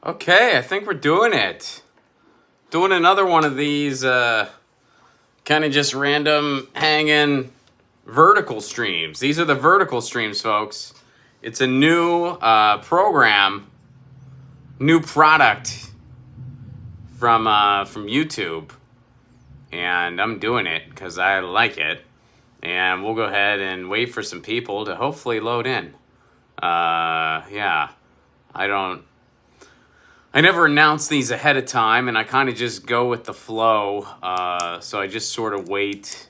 Okay, I think we're doing it. Doing another one of these kind of just random hanging vertical streams. These are the vertical streams, folks. It's a new program, new product from YouTube, and I'm doing it because I like it. And we'll go ahead and wait for some people to hopefully load in. Yeah, I never announce these ahead of time, and I kind of just go with the flow. So I just sort of wait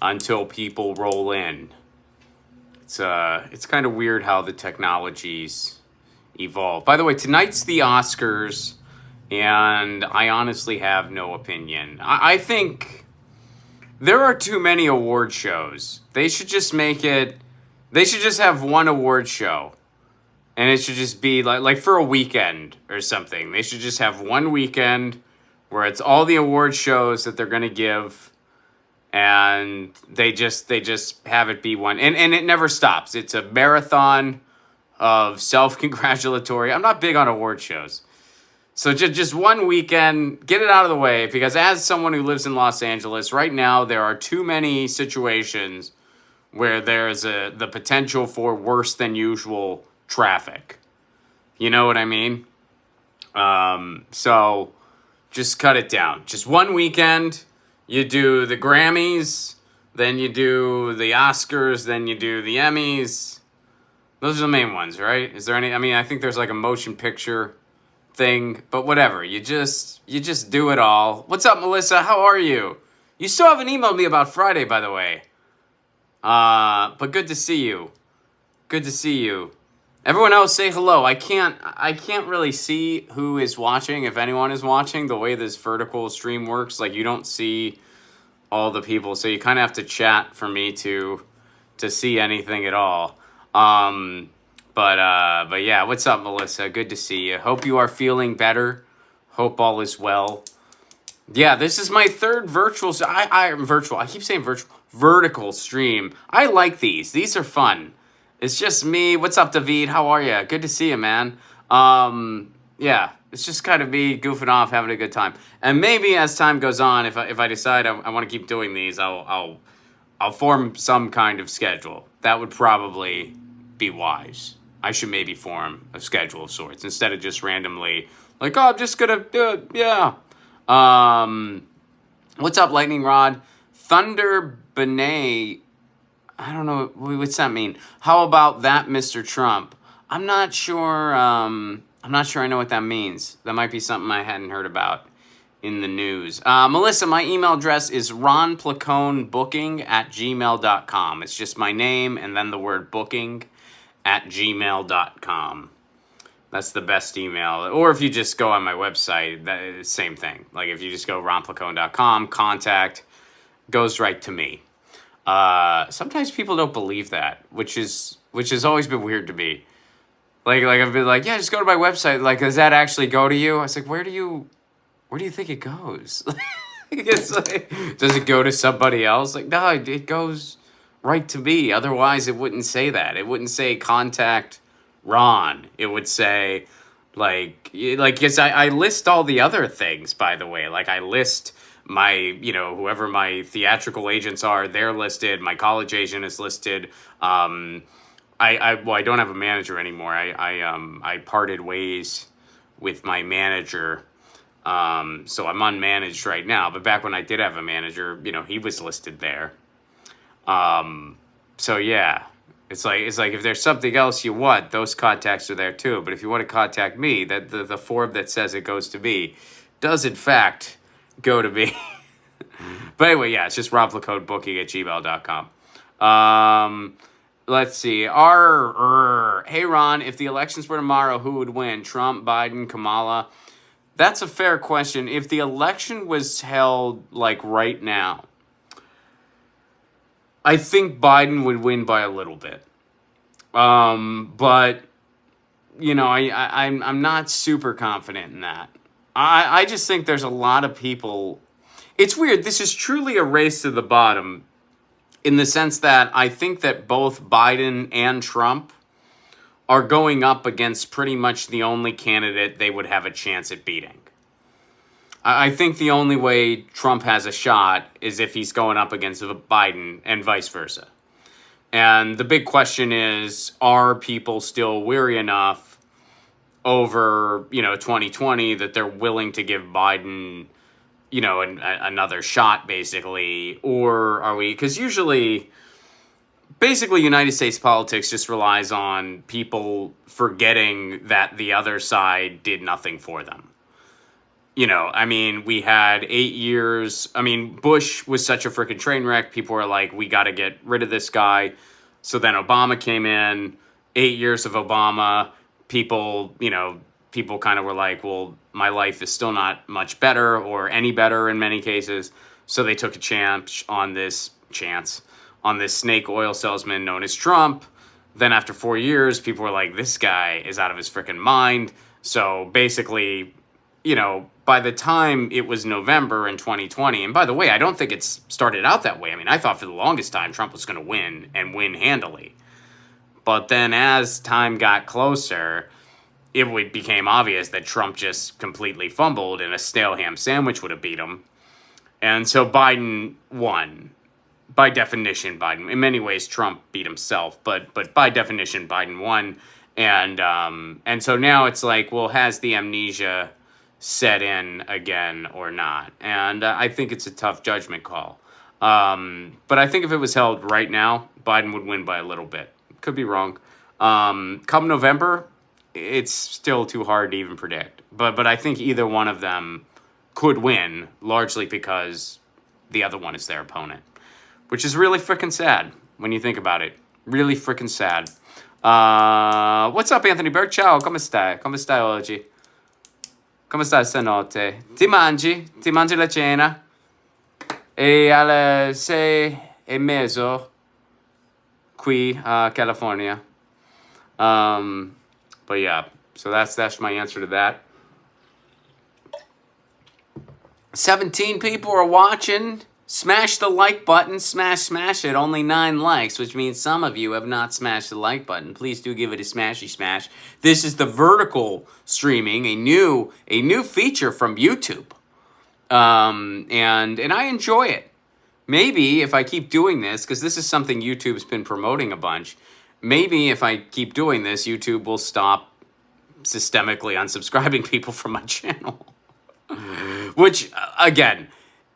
until people roll in. It's kind of weird how the technologies evolve. By the way, tonight's the Oscars, and I honestly have no opinion. I think there are too many award shows. They should just have one award show. And it should just be like for a weekend or something. They should just have one weekend where it's all the award shows that they're gonna give, and they just have it be one. And it never stops. It's a marathon of self-congratulatory. I'm not big on award shows. So just one weekend, get it out of the way, because as someone who lives in Los Angeles, right now there are too many situations where there's the potential for worse than usual traffic. You know what I mean? So just cut it down. Just one weekend, you do the Grammys, then you do the Oscars, then you do the Emmys. Those are the main ones, right? Is there any? I mean, I think there's like a motion picture thing, but whatever. You just do it all. What's up, Melissa? How are you? You still haven't emailed me about Friday, by the way. But good to see you. Good to see you. Everyone else say hello. I can't really see who is watching, if anyone is watching, the way this vertical stream works. Like, you don't see all the people, so you kind of have to chat for me to see anything at all. But yeah, what's up, Melissa? Good to see you. Hope you are feeling better. Hope all is well. Yeah, this is my third virtual. I keep saying virtual. Vertical stream. I like these. These are fun. It's just me. What's up, David? How are you? Good to see you, man. Yeah, it's just kind of me goofing off, having a good time. And maybe as time goes on, if I decide I want to keep doing these, I'll form some kind of schedule. That would probably be wise. I should maybe form a schedule of sorts instead of just randomly like, oh, I'm just gonna do it. Yeah. What's up, Lightning Rod? Thunder Benet. I don't know. What's that mean? How about that, Mr. Trump? I'm not sure. I know what that means. That might be something I hadn't heard about in the news. Melissa, my email address is ronplaconebooking@gmail.com. It's just my name and then the word booking @gmail.com. That's the best email. Or if you just go on my website, same thing. Like if you just go ronplacone.com, contact, goes right to me. Sometimes people don't believe that, which has always been weird to me. Like I've been like, yeah, just go to my website. Like, does that actually go to you? I was like, where do you think it goes? It's like, does it go to somebody else? Like, no, it goes right to me. Otherwise, it wouldn't say that. It wouldn't say contact Ron. It would say yes, I list all the other things, by the way. Like I list my, whoever my theatrical agents are, they're listed. My college agent is listed. I don't have a manager anymore. I parted ways with my manager. So I'm unmanaged right now. But back when I did have a manager, he was listed there. So yeah, it's like if there's something else you want, those contacts are there too. But if you want to contact me, that the form that says it goes to me does in fact go to me. But anyway, yeah, it's just ronplaconebooking@gmail.com. Let's see. Hey, Ron, if the elections were tomorrow, who would win? Trump, Biden, Kamala? That's a fair question. If the election was held like right now, I think Biden would win by a little bit. But, I'm not super confident in that. I just think there's a lot of people. It's weird. This is truly a race to the bottom in the sense that I think that both Biden and Trump are going up against pretty much the only candidate they would have a chance at beating. I think the only way Trump has a shot is if he's going up against Biden and vice versa. And the big question is, are people still weary enough over, 2020 that they're willing to give Biden, another shot, basically? Or are we, because usually, basically, United States politics just relies on people forgetting that the other side did nothing for them. We had 8 years. Bush was such a freaking train wreck. People were like, we got to get rid of this guy. So then Obama came in, 8 years of Obama. People kind of were like, well, my life is still not much better or any better in many cases. So they took a chance on this snake oil salesman known as Trump. Then after 4 years, people were like, this guy is out of his freaking mind. So basically, by the time it was November in 2020, and by the way, I don't think it's started out that way. I thought for the longest time Trump was going to win and win handily. But then as time got closer, it became obvious that Trump just completely fumbled and a stale ham sandwich would have beat him. And so Biden won. By definition, Biden. In many ways, Trump beat himself, but by definition, Biden won. And so now it's like, well, has the amnesia set in again or not? And I think it's a tough judgment call. But I think if it was held right now, Biden would win by a little bit. Could be wrong. Come November, it's still too hard to even predict. But I think either one of them could win, largely because the other one is their opponent. Which is really freaking sad when you think about it. Really freaking sad. What's up, Anthony Berg? Ciao, come stai? Come stai oggi? Come stai stanotte? Ti mangi? Ti mangi la cena? E alle 6:30 qui a California. But yeah, so that's my answer to that. 17 people are watching. Smash the like button. Smash it. Only 9 likes, which means some of you have not smashed the like button. Please do give it a smashy smash. This is the vertical streaming, a new feature from YouTube. And I enjoy it. Maybe if I keep doing this, because this is something YouTube's been promoting a bunch, maybe if I keep doing this, YouTube will stop systemically unsubscribing people from my channel. Which, again,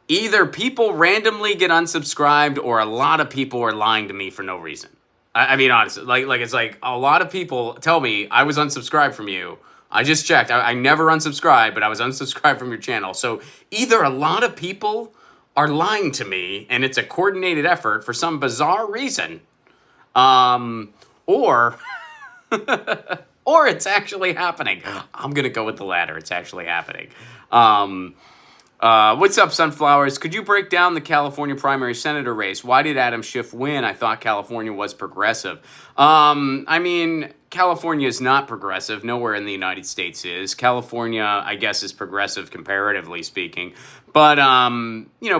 either people randomly get unsubscribed or a lot of people are lying to me for no reason. Honestly, like it's like a lot of people tell me I was unsubscribed from you. I just checked. I never unsubscribed, but I was unsubscribed from your channel. So either a lot of people are lying to me and it's a coordinated effort for some bizarre reason, or or it's actually happening. I'm going to go with the latter. It's actually happening. What's up, Sunflowers? Could you break down the California primary senator race? Why did Adam Schiff win? I thought California was progressive. California is not progressive. Nowhere in the United States is. California, I guess, is progressive comparatively speaking. But,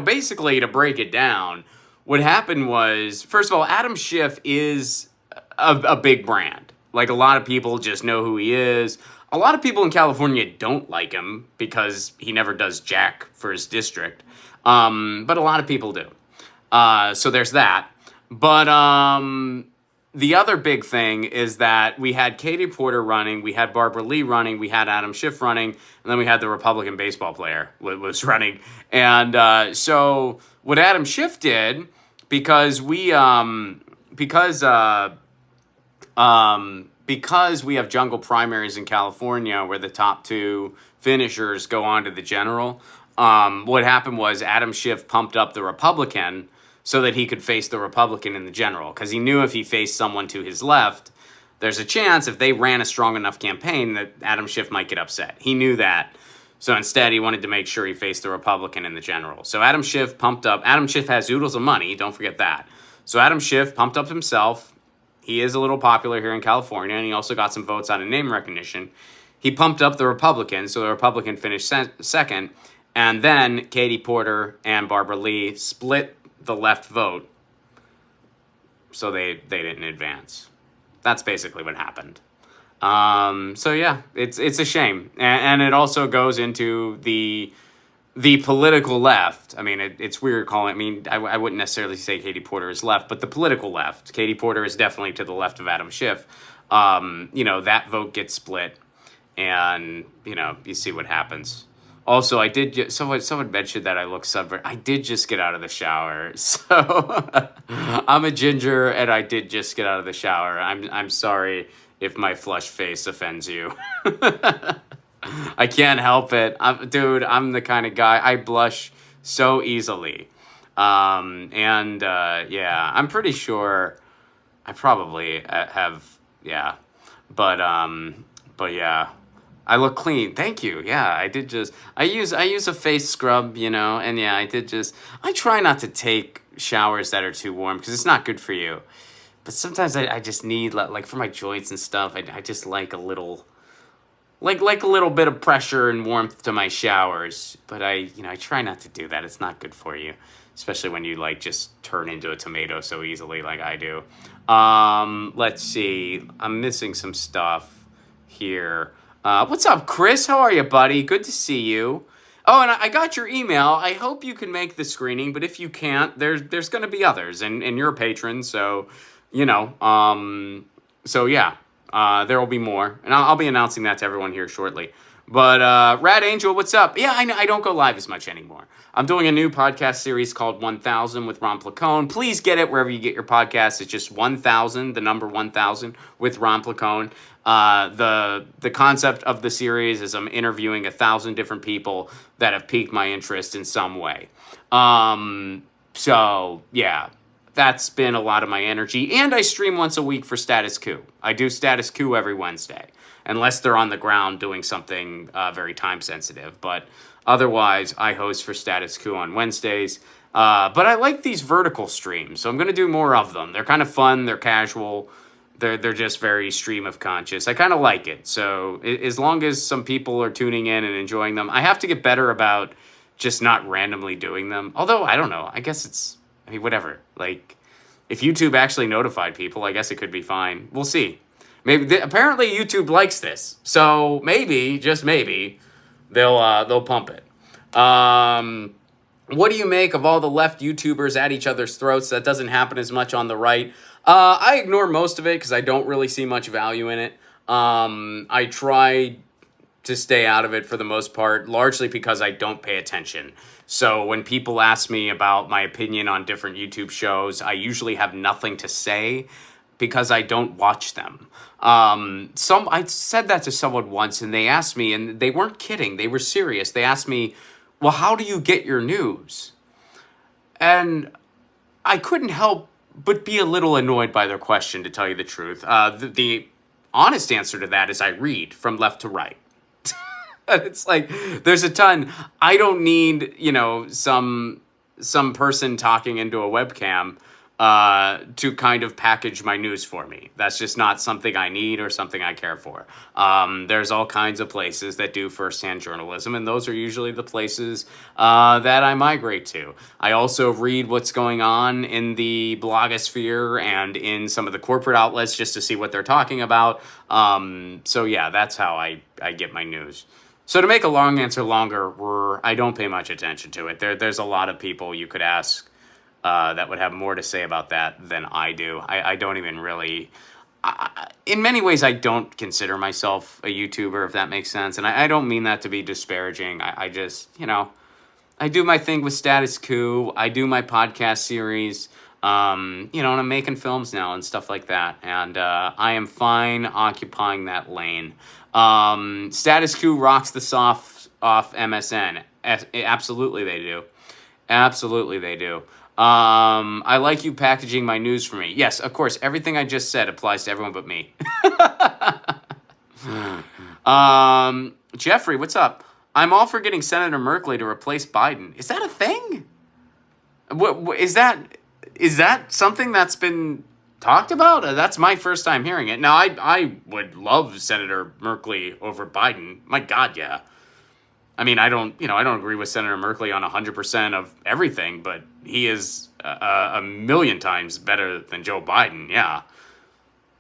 basically to break it down, what happened was, first of all, Adam Schiff is a big brand. Like, a lot of people just know who he is. A lot of people in California don't like him because he never does jack for his district. But a lot of people do. So there's that. But the other big thing is that we had Katie Porter running, we had Barbara Lee running, we had Adam Schiff running, and then we had the Republican baseball player was running. And so what Adam Schiff did, because we have jungle primaries in California where the top 2 finishers go on to the general, what happened was Adam Schiff pumped up the Republican so that he could face the Republican in the general. Because he knew if he faced someone to his left, there's a chance if they ran a strong enough campaign that Adam Schiff might get upset. He knew that. So instead, he wanted to make sure he faced the Republican in the general. So Adam Schiff pumped up. Adam Schiff has oodles of money. Don't forget that. So Adam Schiff pumped up himself. He is a little popular here in California, and he also got some votes out of name recognition. He pumped up the Republican, so the Republican finished second, and then Katie Porter and Barbara Lee split the left vote, so they didn't advance. That's basically what happened. So yeah, it's a shame, and it also goes into the political left. I mean, it's weird calling. I mean, I wouldn't necessarily say Katie Porter is left, but the political left. Katie Porter is definitely to the left of Adam Schiff. That vote gets split, and you see what happens. Also, I did. Someone mentioned that I look sunburned. I did just get out of the shower, so I'm a ginger, and I did just get out of the shower. I'm sorry if my flushed face offends you. I can't help it. Dude, I'm the kind of guy, I blush so easily. Yeah, I'm pretty sure I probably have, yeah. But yeah, I look clean. Thank you. Yeah, I use a face scrub, and yeah, I try not to take showers that are too warm because it's not good for you. But sometimes I just need, like for my joints and stuff, I just like a little like a little bit of pressure and warmth to my showers, but I try not to do that. It's not good for you, especially when you just turn into a tomato so easily like I do. Let's see. I'm missing some stuff here. What's up, Chris? How are you, buddy? Good to see you. Oh, and I got your email. I hope you can make the screening, but if you can't, there's going to be others, and you're a patron, so so yeah. There will be more, and I'll be announcing that to everyone here shortly. But Rad Angel, what's up? Yeah, I don't go live as much anymore. I'm doing a new podcast series called 1000 with Ron Placone. Please get it wherever you get your podcasts. It's just 1000, the number 1000 with Ron Placone. The concept of the series is I'm interviewing 1,000 different people that have piqued my interest in some way. So yeah. That's been a lot of my energy. And I stream once a week for Status Coup. I do Status Coup every Wednesday. Unless they're on the ground doing something very time sensitive. But otherwise, I host for Status Coup on Wednesdays. But I like these vertical streams, so I'm going to do more of them. They're kind of fun. They're casual. They're just very stream of conscious. I kind of like it. So as long as some people are tuning in and enjoying them, I have to get better about just not randomly doing them. Although, I don't know. I guess whatever. If YouTube actually notified people, I guess it could be fine. We'll see. Maybe apparently YouTube likes this, so maybe, just maybe, they'll pump it. What do you make of all the left YouTubers at each other's throats? That doesn't happen as much on the right. I ignore most of it because I don't really see much value in it. I try to stay out of it for the most part, largely because I don't pay attention. So when people ask me about my opinion on different YouTube shows, I usually have nothing to say because I don't watch them. I said that to someone once, and they asked me, and they weren't kidding, they were serious. They asked me, well, how do you get your news? And I couldn't help but be a little annoyed by their question, to tell you the truth. The honest answer to that is I read from left to right. It's there's a ton. I don't need, some person talking into a webcam to kind of package my news for me. That's just not something I need or something I care for. There's all kinds of places that do firsthand journalism, and those are usually the places that I migrate to. I also read what's going on in the blogosphere and in some of the corporate outlets just to see what they're talking about. So yeah, that's how I get my news. So to make a long answer longer, I don't pay much attention to it. There's a lot of people you could ask that would have more to say about that than I do. I don't even really... in many ways, I don't consider myself a YouTuber, if that makes sense. And I don't mean that to be disparaging. I just, I do my thing with Status Coup. I do my podcast series. And I'm making films now and stuff like that. And I am fine occupying that lane. Status Coup rocks the soft off MSN. Absolutely they do. Absolutely they do. I like you packaging my news for me. Yes, of course, everything I just said applies to everyone but me. Jeffrey, what's up? I'm all for getting Senator Merkley to replace Biden. Is that a thing? Is that something that's been talked about? That's my first time hearing it. Now, I would love Senator Merkley over Biden. My God, yeah. I mean, I don't agree with Senator Merkley on 100% of everything, but he is a million times better than Joe Biden, yeah.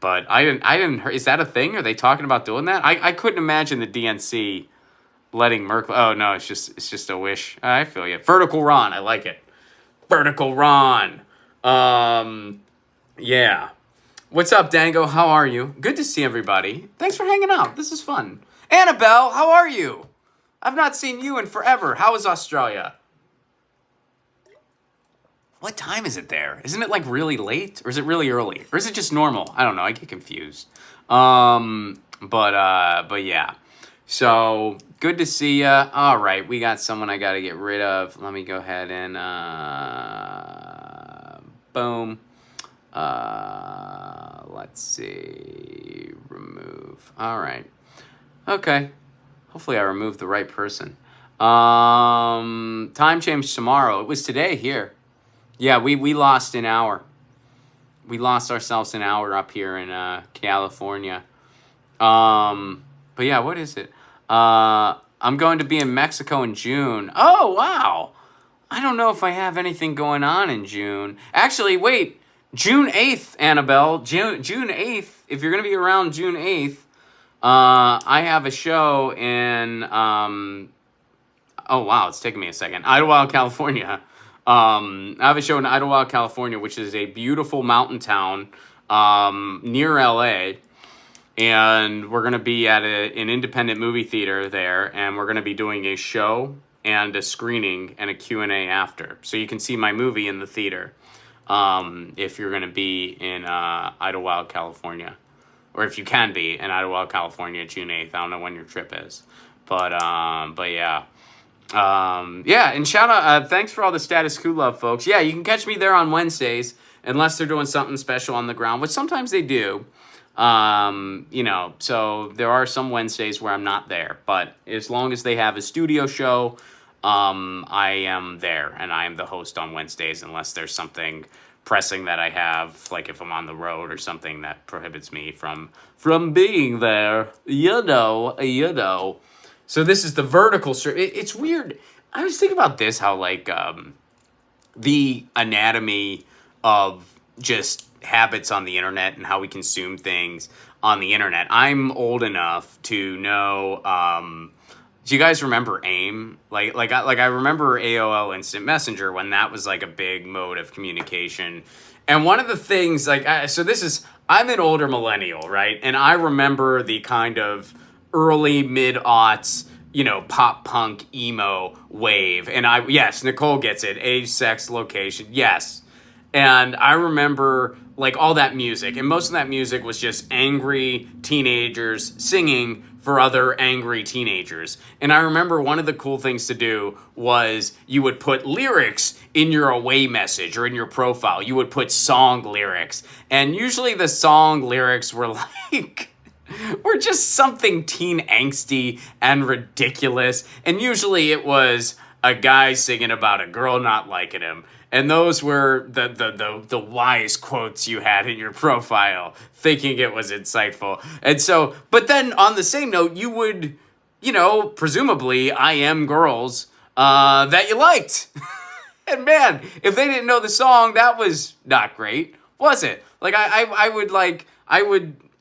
But I didn't hear, is that a thing? Are they talking about doing that? I couldn't imagine the DNC letting Merkel. Oh no, it's just a wish. I feel you. Vertical Ron, I like it. Vertical Ron. Yeah. What's up, Dango? How are you? Good to see everybody. Thanks for hanging out. This is fun. Annabelle, how are you? I've not seen you in forever. How is Australia? What time is it there? Isn't it like really late? Or is it really early? Or is it just normal? I don't know. I get confused. But yeah. So, good to see ya. All right, we got someone I got to get rid of. Let me go ahead and, boom. Let's see. Remove. All right. Okay. Hopefully I removed the right person. Time change tomorrow. It was today here. Yeah, we lost an hour. We lost ourselves an hour up here in California. But yeah, what is it? I'm going to be in Mexico in June. Oh, wow. I don't know if I have anything going on in June. Actually, wait. June 8th, Annabelle. June 8th. If you're going to be around June 8th, I have a show in, oh, wow, it's taking me a second. Idlewild, California. I have a show in Idlewild, California, which is a beautiful mountain town near LA. And we're going to be at an independent movie theater there. And we're going to be doing a show and a screening and a Q&A after. So you can see my movie in the theater if you're going to be in Idlewild, California. Or if you can be in Idlewild, California, June 8th. I don't know when your trip is. But yeah. Yeah, and shout out, thanks for all the Status Quo love, folks. Yeah, you can catch me there on Wednesdays, unless they're doing something special on the ground, which sometimes they do. You know, so there are some Wednesdays where I'm not there, but as long as they have a studio show, I am there, and I am the host on Wednesdays, unless there's something pressing that I have, like if I'm on the road or something that prohibits me from being there, you know. So this is the vertical strip. It's weird. I was thinking about this, how like the anatomy of just habits on the internet and how we consume things on the internet. I'm old enough to know. Do you guys remember AIM? Like I remember AOL Instant Messenger when that was like a big mode of communication. And one of the things, like, I'm an older millennial, right? And I remember the kind of early mid-aughts, you know, pop punk emo wave. And yes, Nicole gets it. Age, sex, location. Yes. And I remember like all that music, and most of that music was just angry teenagers singing for other angry teenagers. And I remember one of the cool things to do was you would put lyrics in your away message or in your profile. You would put song lyrics. And usually the song lyrics were like, were just something teen angsty and ridiculous. And usually it was a guy singing about a girl not liking him. And those were the wise quotes you had in your profile, thinking it was insightful. And so, but then on the same note, you would, you know, presumably IM girls that you liked. And man, if they didn't know the song, that was not great, was it? Like I would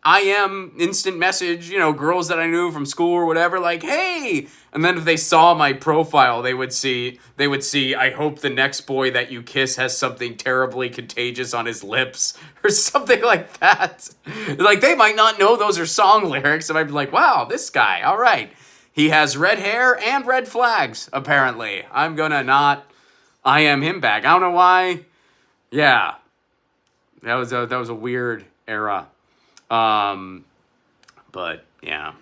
IM instant message, you know, girls that I knew from school or whatever, like, hey. And then if they saw my profile, they would see, I hope the next boy that you kiss has something terribly contagious on his lips or something like that. Like, they might not know those are song lyrics. And I'd be like, wow, this guy, all right. He has red hair and red flags, apparently. I'm gonna not IM him back. I don't know why. Yeah. That was a weird era. But yeah.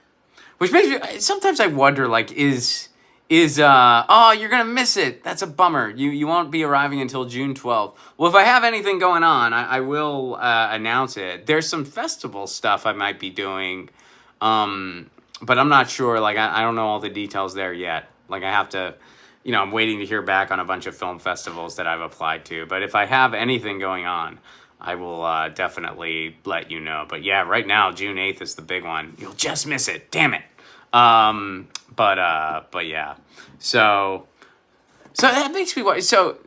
Which makes me, sometimes I wonder, like, oh, you're going to miss it. That's a bummer. You won't be arriving until June 12th. Well, if I have anything going on, I will announce it. There's some festival stuff I might be doing, but I'm not sure. Like, I don't know all the details there yet. Like, I have to, you know, I'm waiting to hear back on a bunch of film festivals that I've applied to. But if I have anything going on, I will definitely let you know. But yeah, right now, June 8th is the big one. You'll just miss it. Damn it. But yeah. So that makes me wonder. So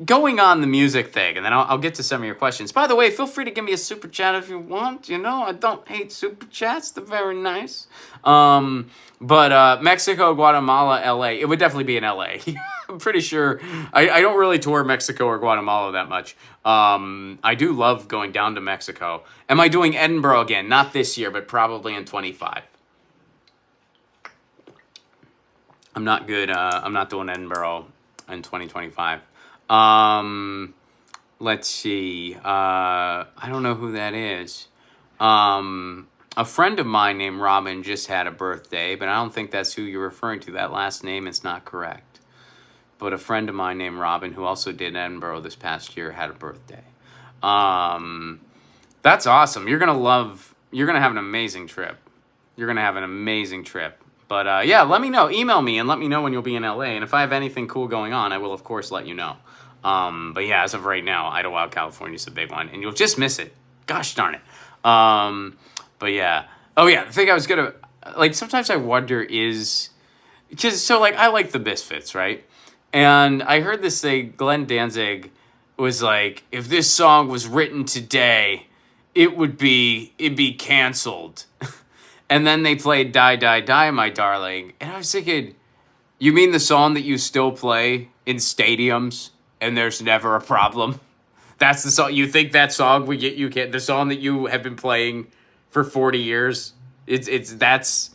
going on the music thing, and then I'll get to some of your questions. By the way, feel free to give me a super chat if you want. You know, I don't hate super chats. They're very nice. But Mexico, Guatemala, LA. It would definitely be in LA. I'm pretty sure. I don't really tour Mexico or Guatemala that much. I do love going down to Mexico. Am I doing Edinburgh again? Not this year, but probably in 25. I'm not good. I'm not doing Edinburgh in 2025. Let's see. I don't know who that is. A friend of mine named Robin just had a birthday, but I don't think that's who you're referring to. That last name is not correct. But a friend of mine named Robin, who also did Edinburgh this past year, had a birthday. That's awesome. You're going to have an amazing trip. You're going to have an amazing trip. But yeah, let me know. Email me and let me know when you'll be in LA. And if I have anything cool going on, I will, of course, let you know. But yeah, as of right now, Idlewild, California is a big one. And you'll just miss it. Gosh darn it. But yeah. Oh yeah, the thing I was going to... Like, sometimes I wonder is... Because, so, like, I like the Misfits, right? And I heard this thing, Glenn Danzig was like, if this song was written today, it'd be canceled. And then they played Die, Die, Die, My Darling. And I was thinking, you mean the song that you still play in stadiums and there's never a problem? That's the song. You think that song the song that you have been playing for 40 years? That's,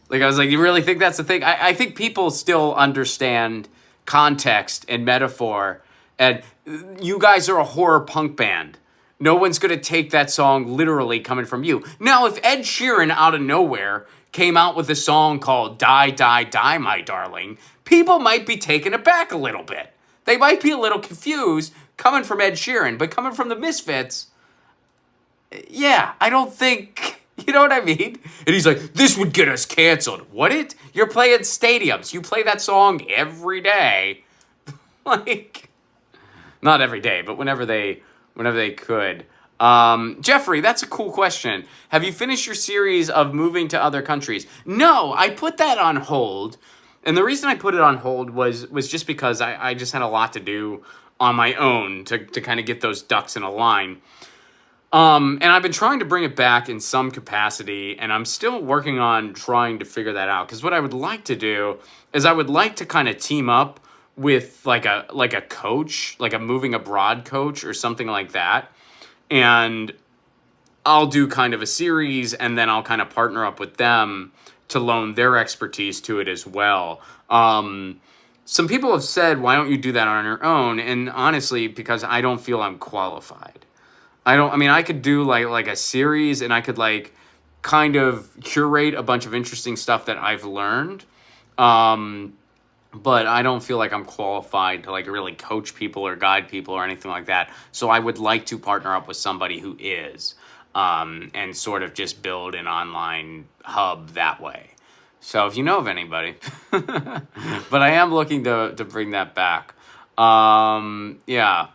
like, I was like, you really think that's the thing? I think people still understand context and metaphor, and you guys are a horror punk band. No one's going to take that song literally coming from you. Now, if Ed Sheeran out of nowhere came out with a song called Die, Die, Die, My Darling, people might be taken aback a little bit. They might be a little confused coming from Ed Sheeran, but coming from the Misfits, yeah, I don't think... You know what I mean? And he's like, this would get us canceled. Would it? You're playing stadiums. You play that song every day. Like, not every day, but whenever they could. Jeffrey, that's a cool question. Have you finished your series of moving to other countries? No, I put that on hold. And the reason I put it on hold was just because I just had a lot to do on my own to kind of get those ducks in a line. And I've been trying to bring it back in some capacity, and I'm still working on trying to figure that out. Because what I would like to do is I would like to kind of team up with like a coach, like a moving abroad coach or something like that. And I'll do kind of a series, and then I'll kind of partner up with them to loan their expertise to it as well. Some people have said, why don't you do that on your own? And honestly, because I don't feel I'm qualified. I could do like a series, and I could like kind of curate a bunch of interesting stuff that I've learned. But I don't feel like I'm qualified to like really coach people or guide people or anything like that. So I would like to partner up with somebody who is, and sort of just build an online hub that way. So if you know of anybody, but I am looking to bring that back. Yeah.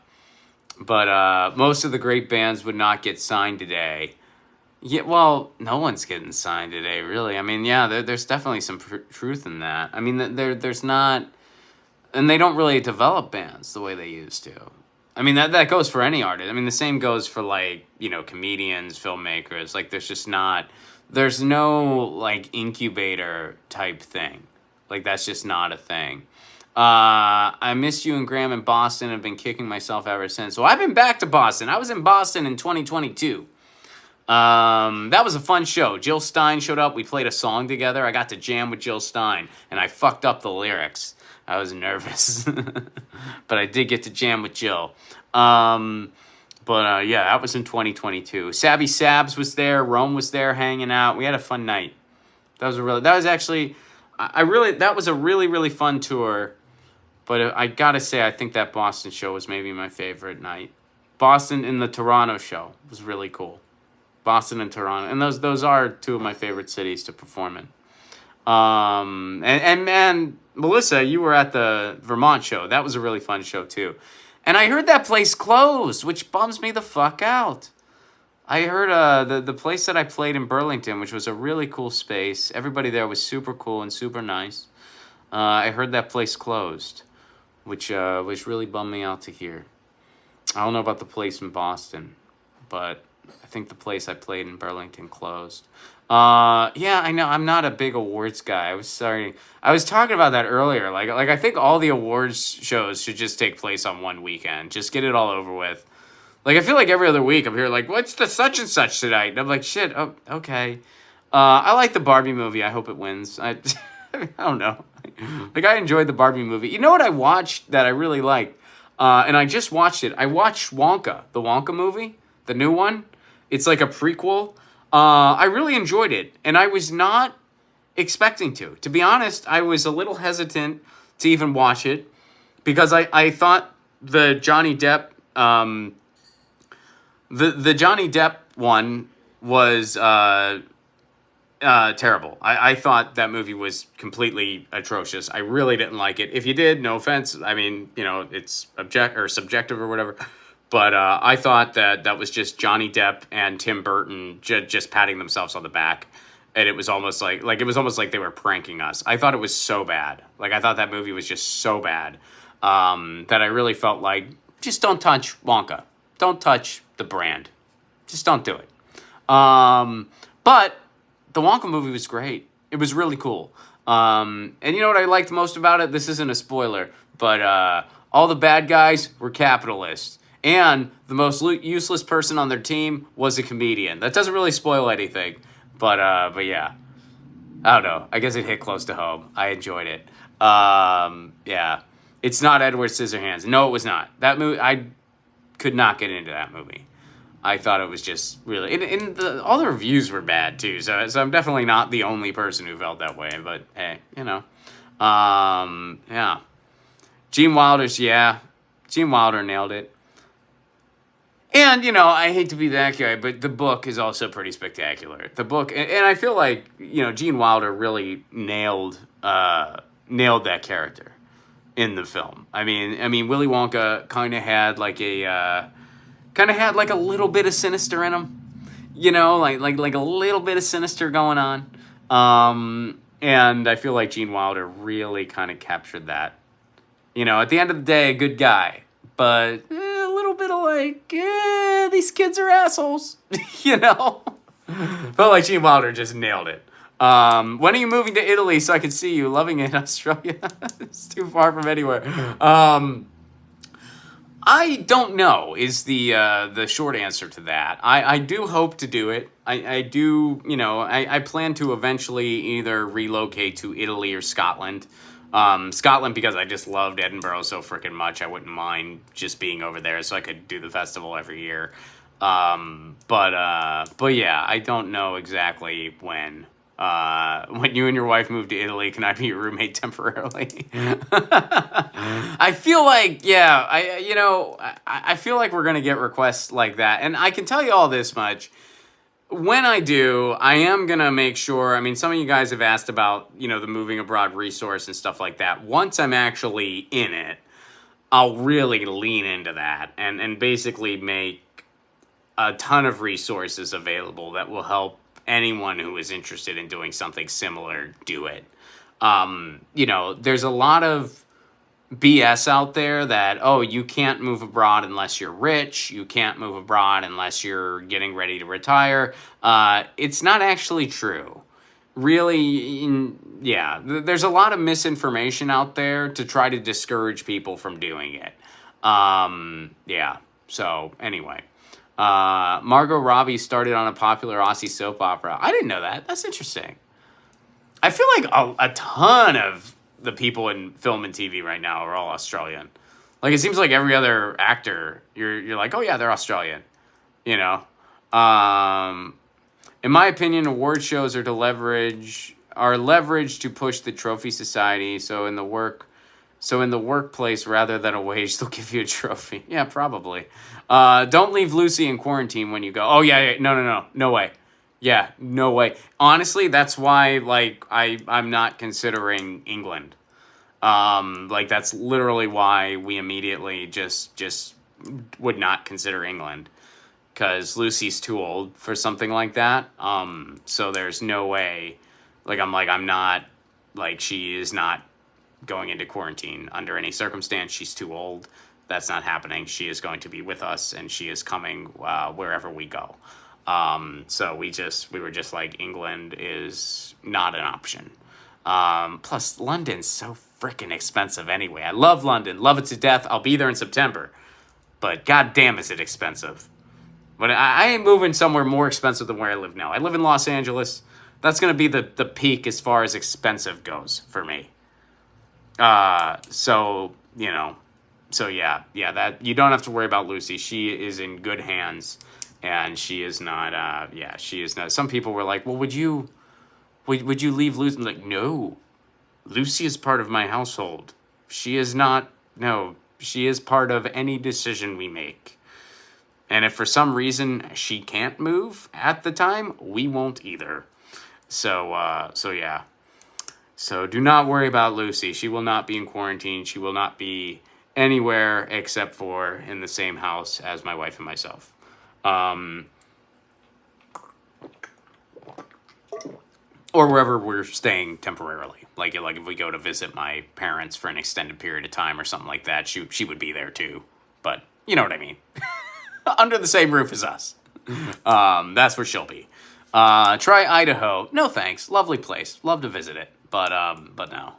But most of the great bands would not get signed today. Yeah, well, no one's getting signed today, really. I mean, yeah, there's definitely some truth in that. I mean, there's not... And they don't really develop bands the way they used to. I mean, that goes for any artist. I mean, the same goes for, like, you know, comedians, filmmakers. Like, there's just not... There's no, like, incubator type thing. Like, that's just not a thing. I missed you and Graham in Boston and have been kicking myself ever since. So I've been back to Boston. I was in Boston in 2022. That was a fun show. Jill Stein showed up. We played a song together. I got to jam with Jill Stein, and I fucked up the lyrics. I was nervous. But I did get to jam with Jill. Yeah, that was in 2022. Sabby Sabs was there. Rome was there hanging out. We had a fun night. That was a really, really fun tour. But I gotta say, I think that Boston show was maybe my favorite night. Boston and the Toronto show was really cool. Boston and Toronto, and those are two of my favorite cities to perform in. And Melissa, you were at the Vermont show. That was a really fun show too. And I heard that place closed, which bums me the fuck out. I heard the place that I played in Burlington, which was a really cool space. Everybody there was super cool and super nice. I heard that place closed, which really bummed me out to hear. I don't know about the place in Boston, but I think the place I played in Burlington closed. Yeah, I know. I'm not a big awards guy. I was sorry. I was talking about that earlier. Like I think all the awards shows should just take place on one weekend. Just get it all over with. Like, I feel like every other week I'm here like, what's the such and such tonight? And I'm like, shit, oh, okay. I like the Barbie movie. I hope it wins. I don't know. Like, I enjoyed the Barbie movie. You know what I watched that I really liked? And I just watched it. I watched Wonka, the Wonka movie, the new one. It's like a prequel. I really enjoyed it. And I was not expecting to. To be honest, I was a little hesitant to even watch it because I thought the Johnny Depp... The Johnny Depp one was terrible. I thought that movie was completely atrocious. I really didn't like it. If you did, no offense. I mean, it's subjective or whatever. But I thought that was just Johnny Depp and Tim Burton just patting themselves on the back, and it was almost like they were pranking us. I thought it was so bad. Like, I thought that movie was just so bad that I really felt like, just don't touch Wonka. Don't touch the brand. Just don't do it. But the Wonka movie was great. It was really cool. And you know what I liked most about it? This isn't a spoiler, but all the bad guys were capitalists. And the most useless person on their team was a comedian. That doesn't really spoil anything. But yeah. I don't know. I guess it hit close to home. I enjoyed it. Yeah. It's not Edward Scissorhands. No, it was not. That movie... I could not get into that movie. I thought it was just really... And all the reviews were bad, too. So I'm definitely not the only person who felt that way. But, hey, yeah. Gene Wilder's... Yeah. Gene Wilder nailed it. And, I hate to be that guy, but the book is also pretty spectacular. The book... And I feel like, Gene Wilder really nailed that character in the film. I mean, Willy Wonka kind of had like a little bit of sinister in him, like a little bit of sinister going on. And I feel like Gene Wilder really kind of captured that. At the end of the day, a good guy, but a little bit of like, these kids are assholes. Felt like Gene Wilder just nailed it. When are you moving to Italy so I can see you? Loving it in Australia. It's too far from anywhere. I don't know is the short answer to that. I do hope to do it. I do, I plan to eventually either relocate to Italy or Scotland. Scotland because I just loved Edinburgh so freaking much. I wouldn't mind just being over there so I could do the festival every year. But yeah, I don't know exactly when. When you and your wife move to Italy, can I be your roommate temporarily? I feel like, yeah, I feel like we're going to get requests like that. And I can tell you all this much. When I do, I am going to make sure, some of you guys have asked about, the moving abroad resource and stuff like that. Once I'm actually in it, I'll really lean into that and basically make a ton of resources available that will help anyone who is interested in doing something similar do it. There's a lot of BS out there that, you can't move abroad unless you're rich. You can't move abroad unless you're getting ready to retire. It's not actually true. Really, there's a lot of misinformation out there to try to discourage people from doing it. So anyway. Margot Robbie started on a popular Aussie soap opera. I didn't know that. That's interesting. I feel like a ton of the people in film and TV right now are all Australian. Like, it seems like every other actor, you're like, oh yeah, they're Australian. In my opinion, award shows are leveraged to push the trophy society. So in the workplace, rather than a wage, they'll give you a trophy. Yeah, probably. Don't leave Lucy in quarantine when you go. Oh, yeah, no way. Yeah, no way. Honestly, that's why, I'm not considering England. That's literally why we immediately just would not consider England. Because Lucy's too old for something like that. So there's no way. She is not going into quarantine under any circumstance. She's too old. That's not happening. She is going to be with us, and she is coming wherever we go. So we were just like, England is not an option. Plus, London's so freaking expensive anyway. I love London, love it to death. I'll be there in September, but goddamn, is it expensive. But I ain't moving somewhere more expensive than where I live now. I live in Los Angeles. That's going to be the peak as far as expensive goes for me. So yeah, that you don't have to worry about Lucy. She is in good hands, and she is not, she is not. Some people were like, well, would you leave Lucy? I'm like, no, Lucy is part of my household. She is not, no, she is part of any decision we make. And if for some reason she can't move at the time, we won't either. So yeah. So do not worry about Lucy. She will not be in quarantine. She will not be anywhere except for in the same house as my wife and myself. Or wherever we're staying temporarily. Like if we go to visit my parents for an extended period of time or something like that, she would be there too. But you know what I mean. Under the same roof as us. That's where she'll be. Try Idaho. No thanks. Lovely place. Love to visit it. But no.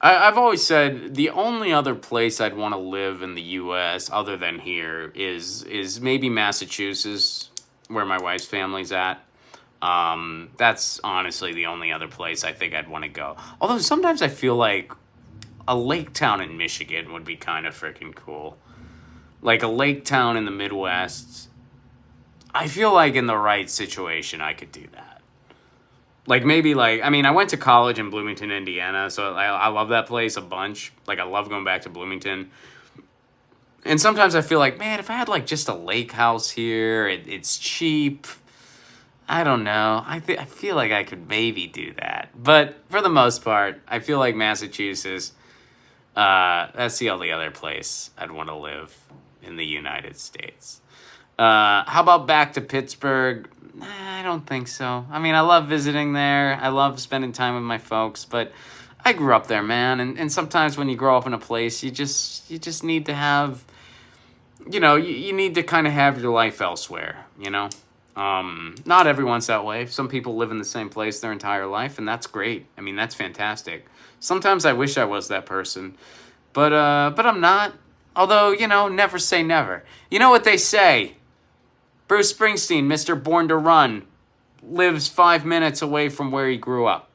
I've always said the only other place I'd want to live in the U.S. other than here is maybe Massachusetts, where my wife's family's at. That's honestly the only other place I think I'd want to go. Although sometimes I feel like a lake town in Michigan would be kind of freaking cool. Like a lake town in the Midwest. I feel like in the right situation, I could do that. Like maybe I went to college in Bloomington, Indiana, so I love that place a bunch. Like I love going back to Bloomington. And sometimes I feel like, man, if I had like just a lake house here, it's cheap. I don't know. I feel like I could maybe do that. But for the most part, I feel like Massachusetts, that's the only other place I'd want to live in the United States. How about back to Pittsburgh? I don't think so. I mean, I love visiting there. I love spending time with my folks, but I grew up there, man. And sometimes when you grow up in a place, you just need to have, you need to kind of have your life elsewhere, Not everyone's that way. Some people live in the same place their entire life, and that's great. I mean, that's fantastic. Sometimes I wish I was that person, but I'm not. Although, never say never. You know what they say? Bruce Springsteen, Mr. Born to Run, lives 5 minutes away from where he grew up.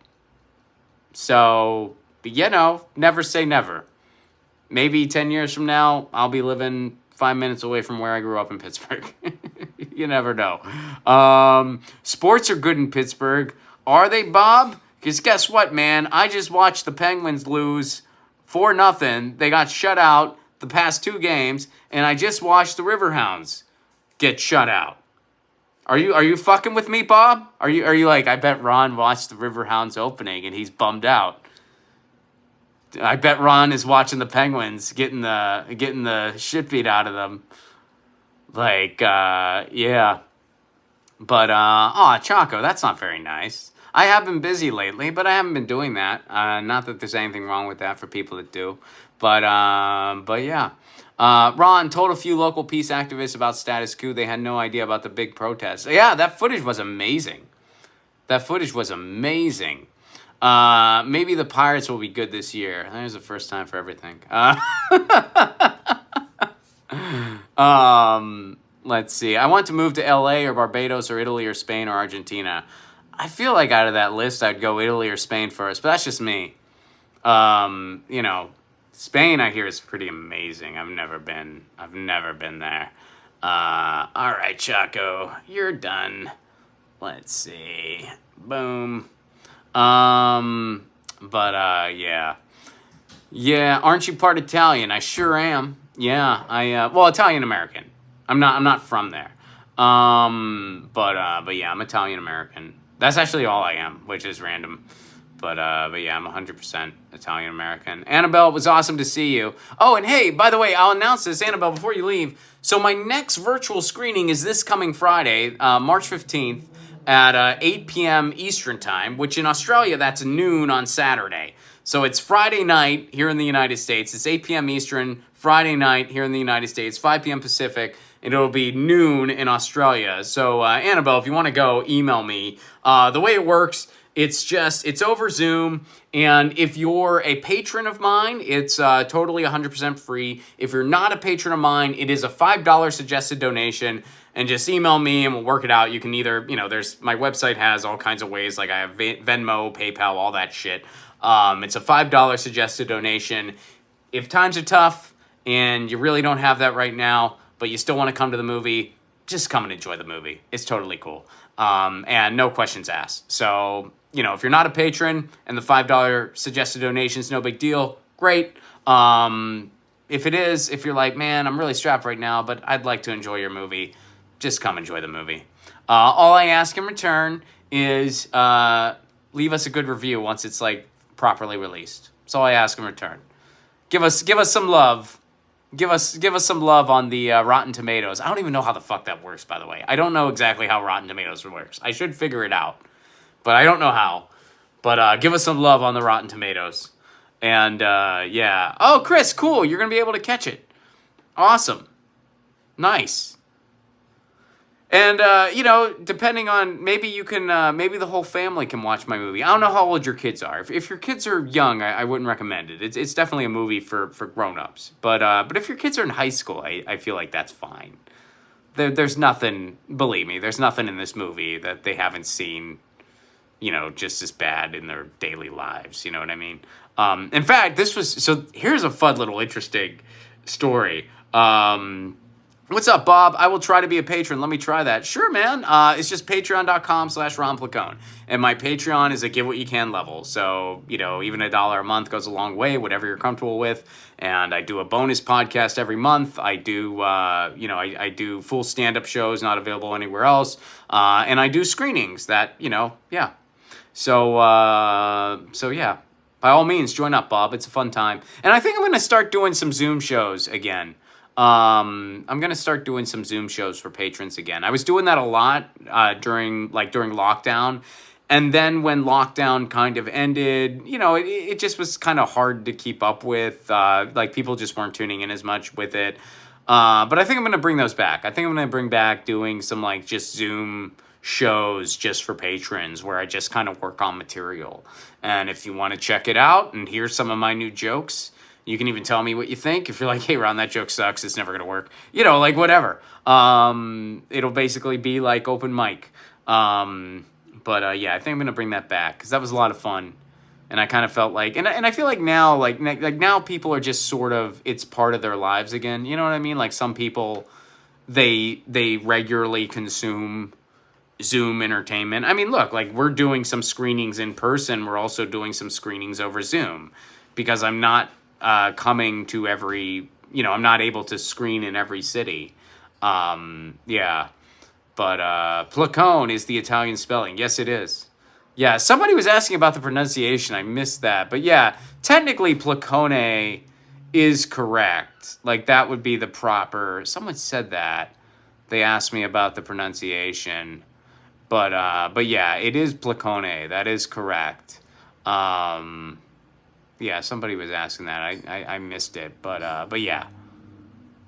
So, never say never. Maybe 10 years from now, I'll be living 5 minutes away from where I grew up in Pittsburgh. You never know. Sports are good in Pittsburgh. Are they, Bob? Because guess what, man? I just watched the Penguins lose 4-0. They got shut out the past 2 games, and I just watched the Riverhounds get shut out. Are you fucking with me, Bob? Are you like, I bet Ron watched the Riverhounds opening and he's bummed out. I bet Ron is watching the Penguins getting the shit beat out of them. Like, yeah. But Chaco, that's not very nice. I have been busy lately, but I haven't been doing that. Not that there's anything wrong with that for people that do. But yeah. Ron told a few local peace activists about status quo. They had no idea about the big protests. Yeah, that footage was amazing. Maybe the Pirates will be good this year. There's the first time for everything. Let's see. I want to move to LA or Barbados or Italy or Spain or Argentina. I feel like out of that list, I'd go Italy or Spain first, but that's just me. Spain, I hear, is pretty amazing. I've never been there. All right, Chaco, you're done. Let's see. Boom. Yeah. Yeah, aren't you part Italian? I sure am. Yeah, Italian American. I'm not from there. Yeah, I'm Italian American. That's actually all I am, which is random. But yeah, I'm 100% Italian American. Annabelle, it was awesome to see you. Oh, and hey, by the way, I'll announce this, Annabelle, before you leave. So my next virtual screening is this coming Friday, March 15th. at 8 p.m. Eastern Time, which in Australia, that's noon on Saturday. So it's Friday night here in the United States. It's 8 p.m. Eastern, Friday night here in the United States, 5 p.m. Pacific, and it'll be noon in Australia. So, Annabelle, if you want to go, email me. The way it works, it's over Zoom, and if you're a patron of mine, it's totally 100% free. If you're not a patron of mine, it is a $5 suggested donation, and just email me and we'll work it out. You can either, my website has all kinds of ways, like I have Venmo, PayPal, all that shit. It's a $5 suggested donation. If times are tough and you really don't have that right now, but you still want to come to the movie, just come and enjoy the movie. It's totally cool. And no questions asked. So, if you're not a patron and the $5 suggested donation is no big deal, great. If you're like, man, I'm really strapped right now, but I'd like to enjoy your movie, just come enjoy the movie. All I ask in return is leave us a good review once it's properly released. That's all I ask in return. Give us some love. Give us some love on the Rotten Tomatoes. I don't even know how the fuck that works, by the way. I don't know exactly how Rotten Tomatoes works. I should figure it out, but I don't know how. But give us some love on the Rotten Tomatoes. And yeah. Oh, Chris, cool. You're going to be able to catch it. Awesome. Nice. And, depending on, maybe you can, maybe the whole family can watch my movie. I don't know how old your kids are. If your kids are young, I wouldn't recommend it. It's definitely a movie for grown-ups. But if your kids are in high school, I feel like that's fine. There's nothing, believe me, there's nothing in this movie that they haven't seen, just as bad in their daily lives. You know what I mean? In fact, here's a fun little interesting story. What's up, Bob? I will try to be a patron. Let me try that. Sure, man. It's just patreon.com/Ron Placone. And my Patreon is a give what you can level. So, even $1 a month goes a long way, whatever you're comfortable with. And I do a bonus podcast every month. I do, I do full stand-up shows not available anywhere else. And I do screenings that, yeah. So yeah. By all means, join up, Bob. It's a fun time. And I think I'm going to start doing some Zoom shows again. I'm going to start doing some Zoom shows for patrons again. I was doing that a lot during lockdown. And then when lockdown kind of ended, it just was kind of hard to keep up with. People just weren't tuning in as much with it. But I think I'm going to bring those back. I think I'm going to bring back doing some just Zoom shows just for patrons where I just kind of work on material. And if you want to check it out and hear some of my new jokes, you can even tell me what you think. If you're like, hey, Ron, that joke sucks, it's never going to work. Whatever. It'll basically be like open mic. But yeah, I think I'm going to bring that back because that was a lot of fun. And I kind of felt like, and I feel like now, now people are just sort of, it's part of their lives again. You know what I mean? Like some people, they regularly consume Zoom entertainment. I mean, look, we're doing some screenings in person. We're also doing some screenings over Zoom because I'm not coming to every, I'm not able to screen in every city. Yeah. But Placone is the Italian spelling. Yes, it is. Yeah, somebody was asking about the pronunciation. I missed that. But yeah, technically Placone is correct. That would be the proper... Someone said that. They asked me about the pronunciation. But yeah, it is Placone. That is correct. Yeah, somebody was asking that. I missed it. But yeah.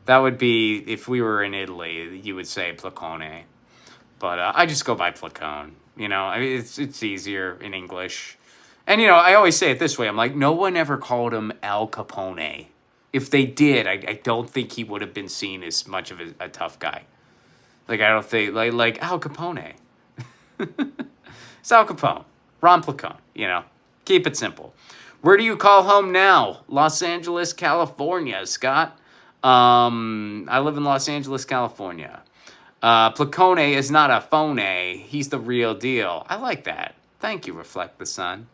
That would be, if we were in Italy, you would say Placone. But I just go by Placone. It's easier in English. And, I always say it this way. I'm like, no one ever called him Al Capone. If they did, I don't think he would have been seen as much of a tough guy. I don't think, like Al Capone. It's Al Capone. Ron Placone, Keep it simple. Where do you call home now? Los Angeles, California, Scott. I live in Los Angeles, California. Placone is not a phone. He's the real deal. I like that. Thank you, Reflect the Sun.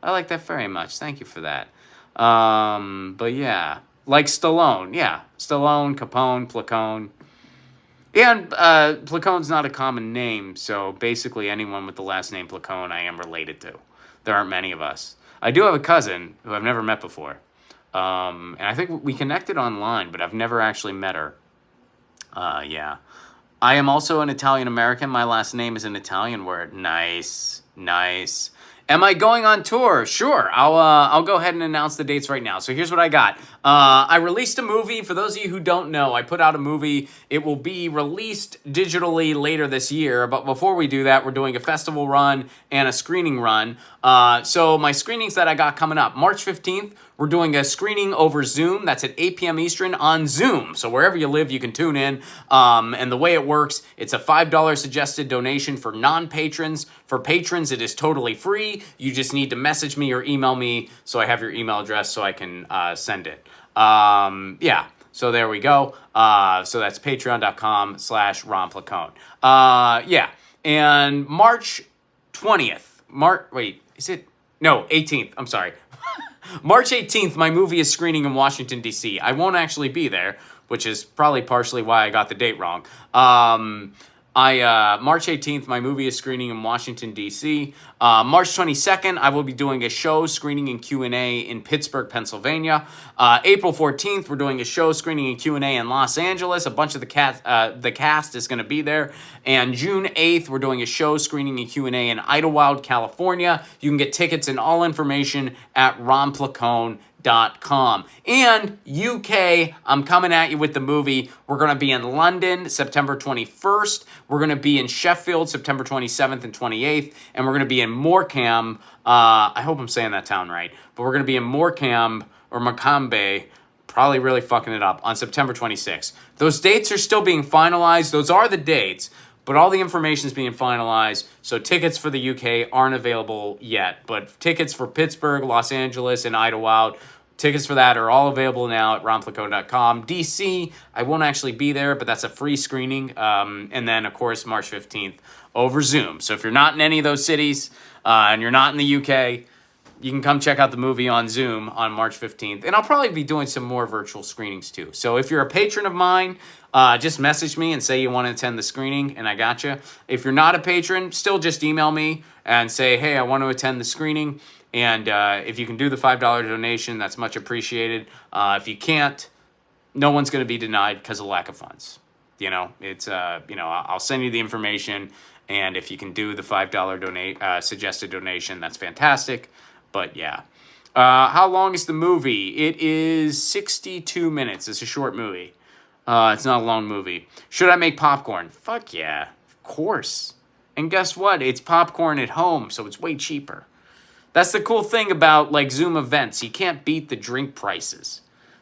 I like that very much. Thank you for that. But yeah, like Stallone. Yeah, Stallone, Capone, Placone. And Placone's not a common name, so basically anyone with the last name Placone I am related to. There aren't many of us. I do have a cousin who I've never met before. And I think we connected online, but I've never actually met her. Yeah. I am also an Italian American. My last name is an Italian word. Nice, nice. Am I going on tour? Sure. I'll go ahead and announce the dates right now. So here's what I got. I released a movie. For those of you who don't know, I put out a movie. It will be released digitally later this year. But before we do that, we're doing a festival run and a screening run. So my screenings that I got coming up, March 15th, we're doing a screening over Zoom. That's at 8 p.m. Eastern on Zoom. So wherever you live, you can tune in. And the way it works, it's a $5 suggested donation for non-patrons. For patrons, it is totally free. You just need to message me or email me so I have your email address so I can send it. Yeah, so there we go. So that's patreon.com/romplacone. Yeah, and March 20th. Wait, is it? No, 18th. I'm sorry. March 18th, my movie is screening in Washington, D.C. I won't actually be there, which is probably partially why I got the date wrong. March 18th, my movie is screening in Washington, D.C. March 22nd, I will be doing a show screening and Q&A in Pittsburgh, Pennsylvania. April 14th, we're doing a show screening and Q&A in Los Angeles. A bunch of the cast is going to be there. And June 8th, we're doing a show screening and Q&A in Idlewild, California. You can get tickets and all information at romplacone.com. And UK, I'm coming at you with the movie. We're going to be in London September 21st. We're going to be in Sheffield September 27th and 28th. And we're going to be in Morecambe. I hope I'm saying that town right. But we're going to be in Morecambe or Morecambe, probably really fucking it up, on September 26th. Those dates are still being finalized. Those are the dates. But all the information is being finalized, so tickets for the UK aren't available yet. But tickets for Pittsburgh, Los Angeles, and Idlewild, tickets for that are all available now at romplacone.com. DC, I won't actually be there, but that's a free screening. And then, of course, March 15th over Zoom. So if you're not in any of those cities and you're not in the UK, you can come check out the movie on Zoom on March 15th. And I'll probably be doing some more virtual screenings too. So if you're a patron of mine, just message me and say you want to attend the screening, and I got you. If you're not a patron, still just email me and say, hey, I want to attend the screening. And if you can do the $5 donation, that's much appreciated. If you can't, no one's going to be denied because of lack of funds. You know, it's, I'll send you the information. And if you can do the $5 suggested donation, that's fantastic. But yeah. How long is the movie? It is 62 minutes. It's a short movie. It's not a long movie. Should I make popcorn? Fuck yeah. Of course. And guess what? It's popcorn at home, so it's way cheaper. That's the cool thing about like Zoom events. You can't beat the drink prices.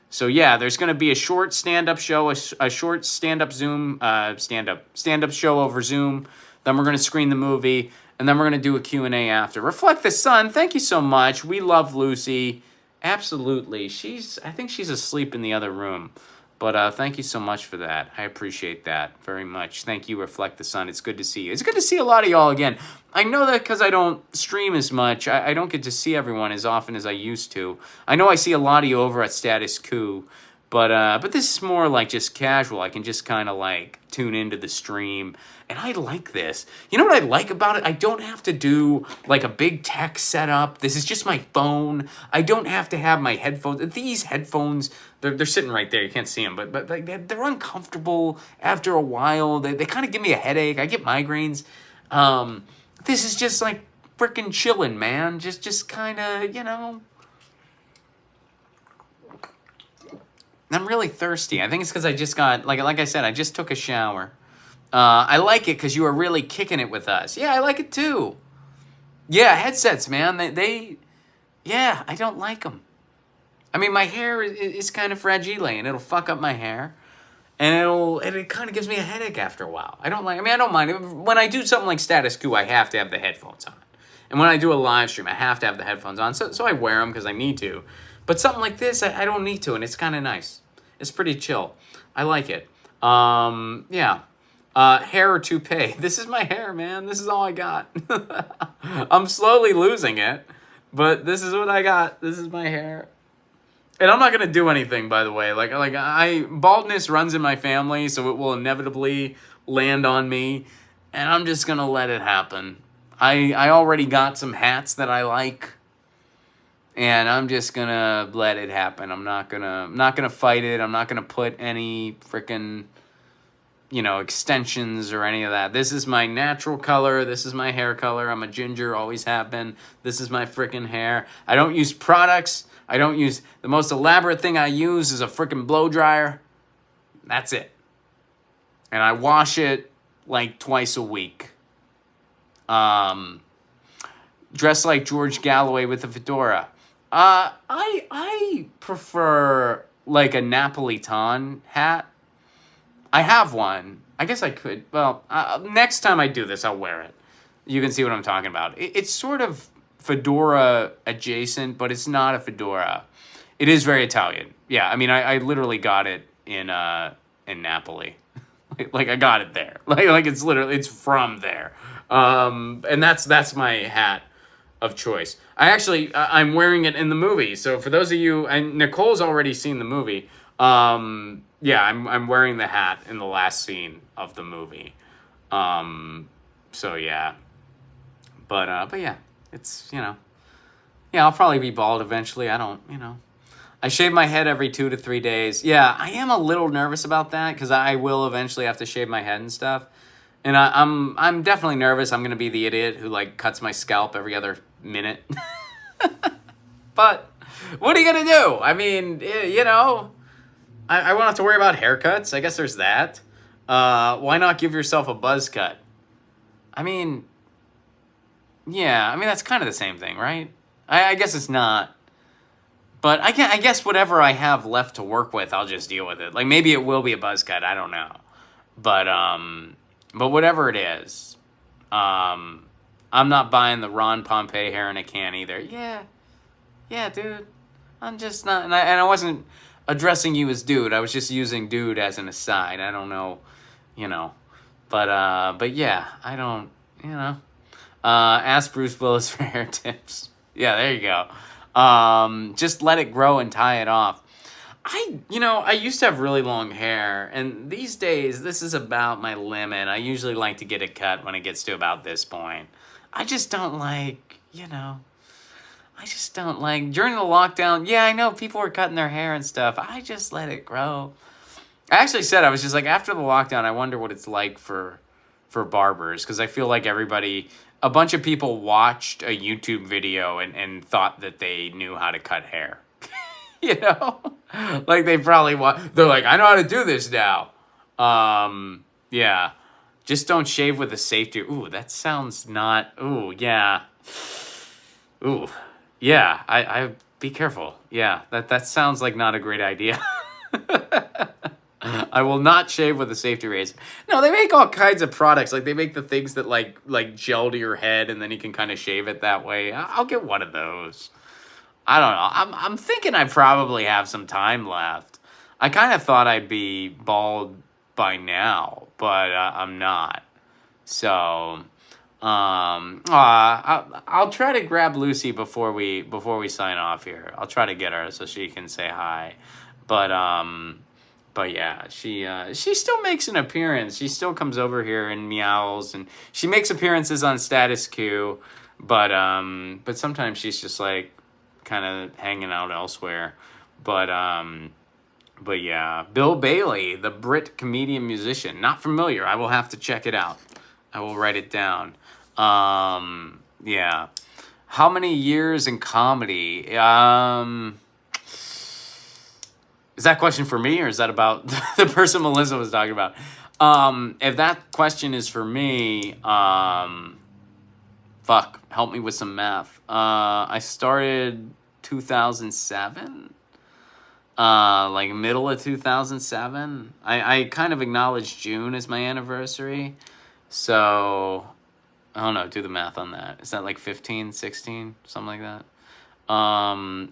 So yeah, there's going to be a short stand-up show, a short stand-up Zoom, stand-up show over Zoom. Then we're going to screen the movie. And then we're going to do a Q&A after. Reflect the Sun, thank you so much. We love Lucy. Absolutely. I think she's asleep in the other room. But thank you so much for that. I appreciate that very much. Thank you, Reflect the Sun. It's good to see you. It's good to see a lot of y'all again. I know that because I don't stream as much. I don't get to see everyone as often as I used to. I know I see a lot of you over at Status Quo. But this is more like just casual. I can just kind of like tune into the stream. And I like this. You know what I like about it? I don't have to do like a big tech setup. This is just my phone. I don't have to have my headphones. These headphones, they're sitting right there. You can't see them. But like, they're uncomfortable after a while. They kind of give me a headache. I get migraines. This is just like freaking chilling, man. Just kind of, you know. I'm really thirsty. I think it's because I just got, like I said, I just took a shower. I like it because you are really kicking it with us. Yeah, I like it too. Yeah, headsets, man. Yeah, I don't like them. I mean, my hair is kind of fragile, and it'll fuck up my hair. And it kind of gives me a headache after a while. I don't mind. When I do something like Status Quo, I have to have the headphones on. And when I do a live stream, I have to have the headphones on. So I wear them because I need to. But something like this, I don't need to, and it's kind of nice. It's pretty chill. I like it. Yeah. Hair or toupee. This is my hair, man. This is all I got. I'm slowly losing it, but this is what I got. This is my hair. And I'm not going to do anything, by the way. Baldness runs in my family, so it will inevitably land on me, and I'm just going to let it happen. I already got some hats that I like. And I'm just gonna let it happen. I'm not gonna fight it. I'm not gonna put any freaking extensions or any of that. This is my natural color. This is my hair color. I'm a ginger, always have been. This is my freaking hair. I don't use products. I don't use, the most elaborate thing I use is a freaking blow dryer. That's it. And I wash it like twice a week. Dress like George Galloway with a fedora. I prefer like a Napolitan hat. I have one. I guess I could. Well, next time I do this, I'll wear it. You can see what I'm talking about. It's sort of fedora adjacent, but it's not a fedora. It is very Italian. Yeah, I mean, I literally got it in Napoli. Like I got it there. Like it's from there. And that's my hat of choice. I'm wearing it in the movie. So for those of you, and Nicole's already seen the movie. Yeah, I'm wearing the hat in the last scene of the movie. So yeah. But yeah, it's, yeah, I'll probably be bald eventually. I don't, I shave my head every 2 to 3 days. Yeah, I am a little nervous about that because I will eventually have to shave my head and stuff. And I'm definitely nervous. I'm gonna be the idiot who like cuts my scalp every other minute. But what are you gonna do? I mean, I won't have to worry about haircuts. I guess there's that. Why not give yourself a buzz cut? I mean, yeah, that's kind of the same thing, right? I guess it's not. But I guess whatever I have left to work with, I'll just deal with it. Like maybe it will be a buzz cut. I don't know. But whatever it is, I'm not buying the Ron Pompey hair in a can either. Yeah, dude. I'm just not, and I wasn't addressing you as dude. I was just using dude as an aside. I don't know, but yeah, I don't, ask Bruce Willis for hair tips. Yeah, there you go. Just let it grow and tie it off. I used to have really long hair, and these days, this is about my limit. I usually like to get it cut when it gets to about this point. I just don't like, during the lockdown, yeah, I know people were cutting their hair and stuff. I just let it grow. I actually said, I was just like, after the lockdown, I wonder what it's like for barbers, because I feel like a bunch of people watched a YouTube video and thought that they knew how to cut hair. Like they probably they're like, I know how to do this now. Yeah, just don't shave with a safety. Ooh, that sounds not, ooh, yeah. Ooh, yeah, I be careful. Yeah, that sounds like not a great idea. I will not shave with a safety razor. No, they make all kinds of products. Like they make the things that like gel to your head and then you can kind of shave it that way. I'll get one of those. I don't know. I'm thinking I probably have some time left. I kind of thought I'd be bald by now, but I'm not. So, I'll try to grab Lucy before we sign off here. I'll try to get her so she can say hi. But yeah, she still makes an appearance. She still comes over here and meows, and she makes appearances on Status Quo. But sometimes she's just like kind of hanging out elsewhere. But yeah, Bill Bailey, the Brit comedian musician. Not familiar. I will have to check it out. I will write it down. Yeah. How many years in comedy? Is that question for me, or is that about the person Melissa was talking about? If that question is for me, help me with some math. I started 2007, like middle of 2007. I kind of acknowledge June as my anniversary. So, I don't know, do the math on that. Is that like 15, 16, something like that?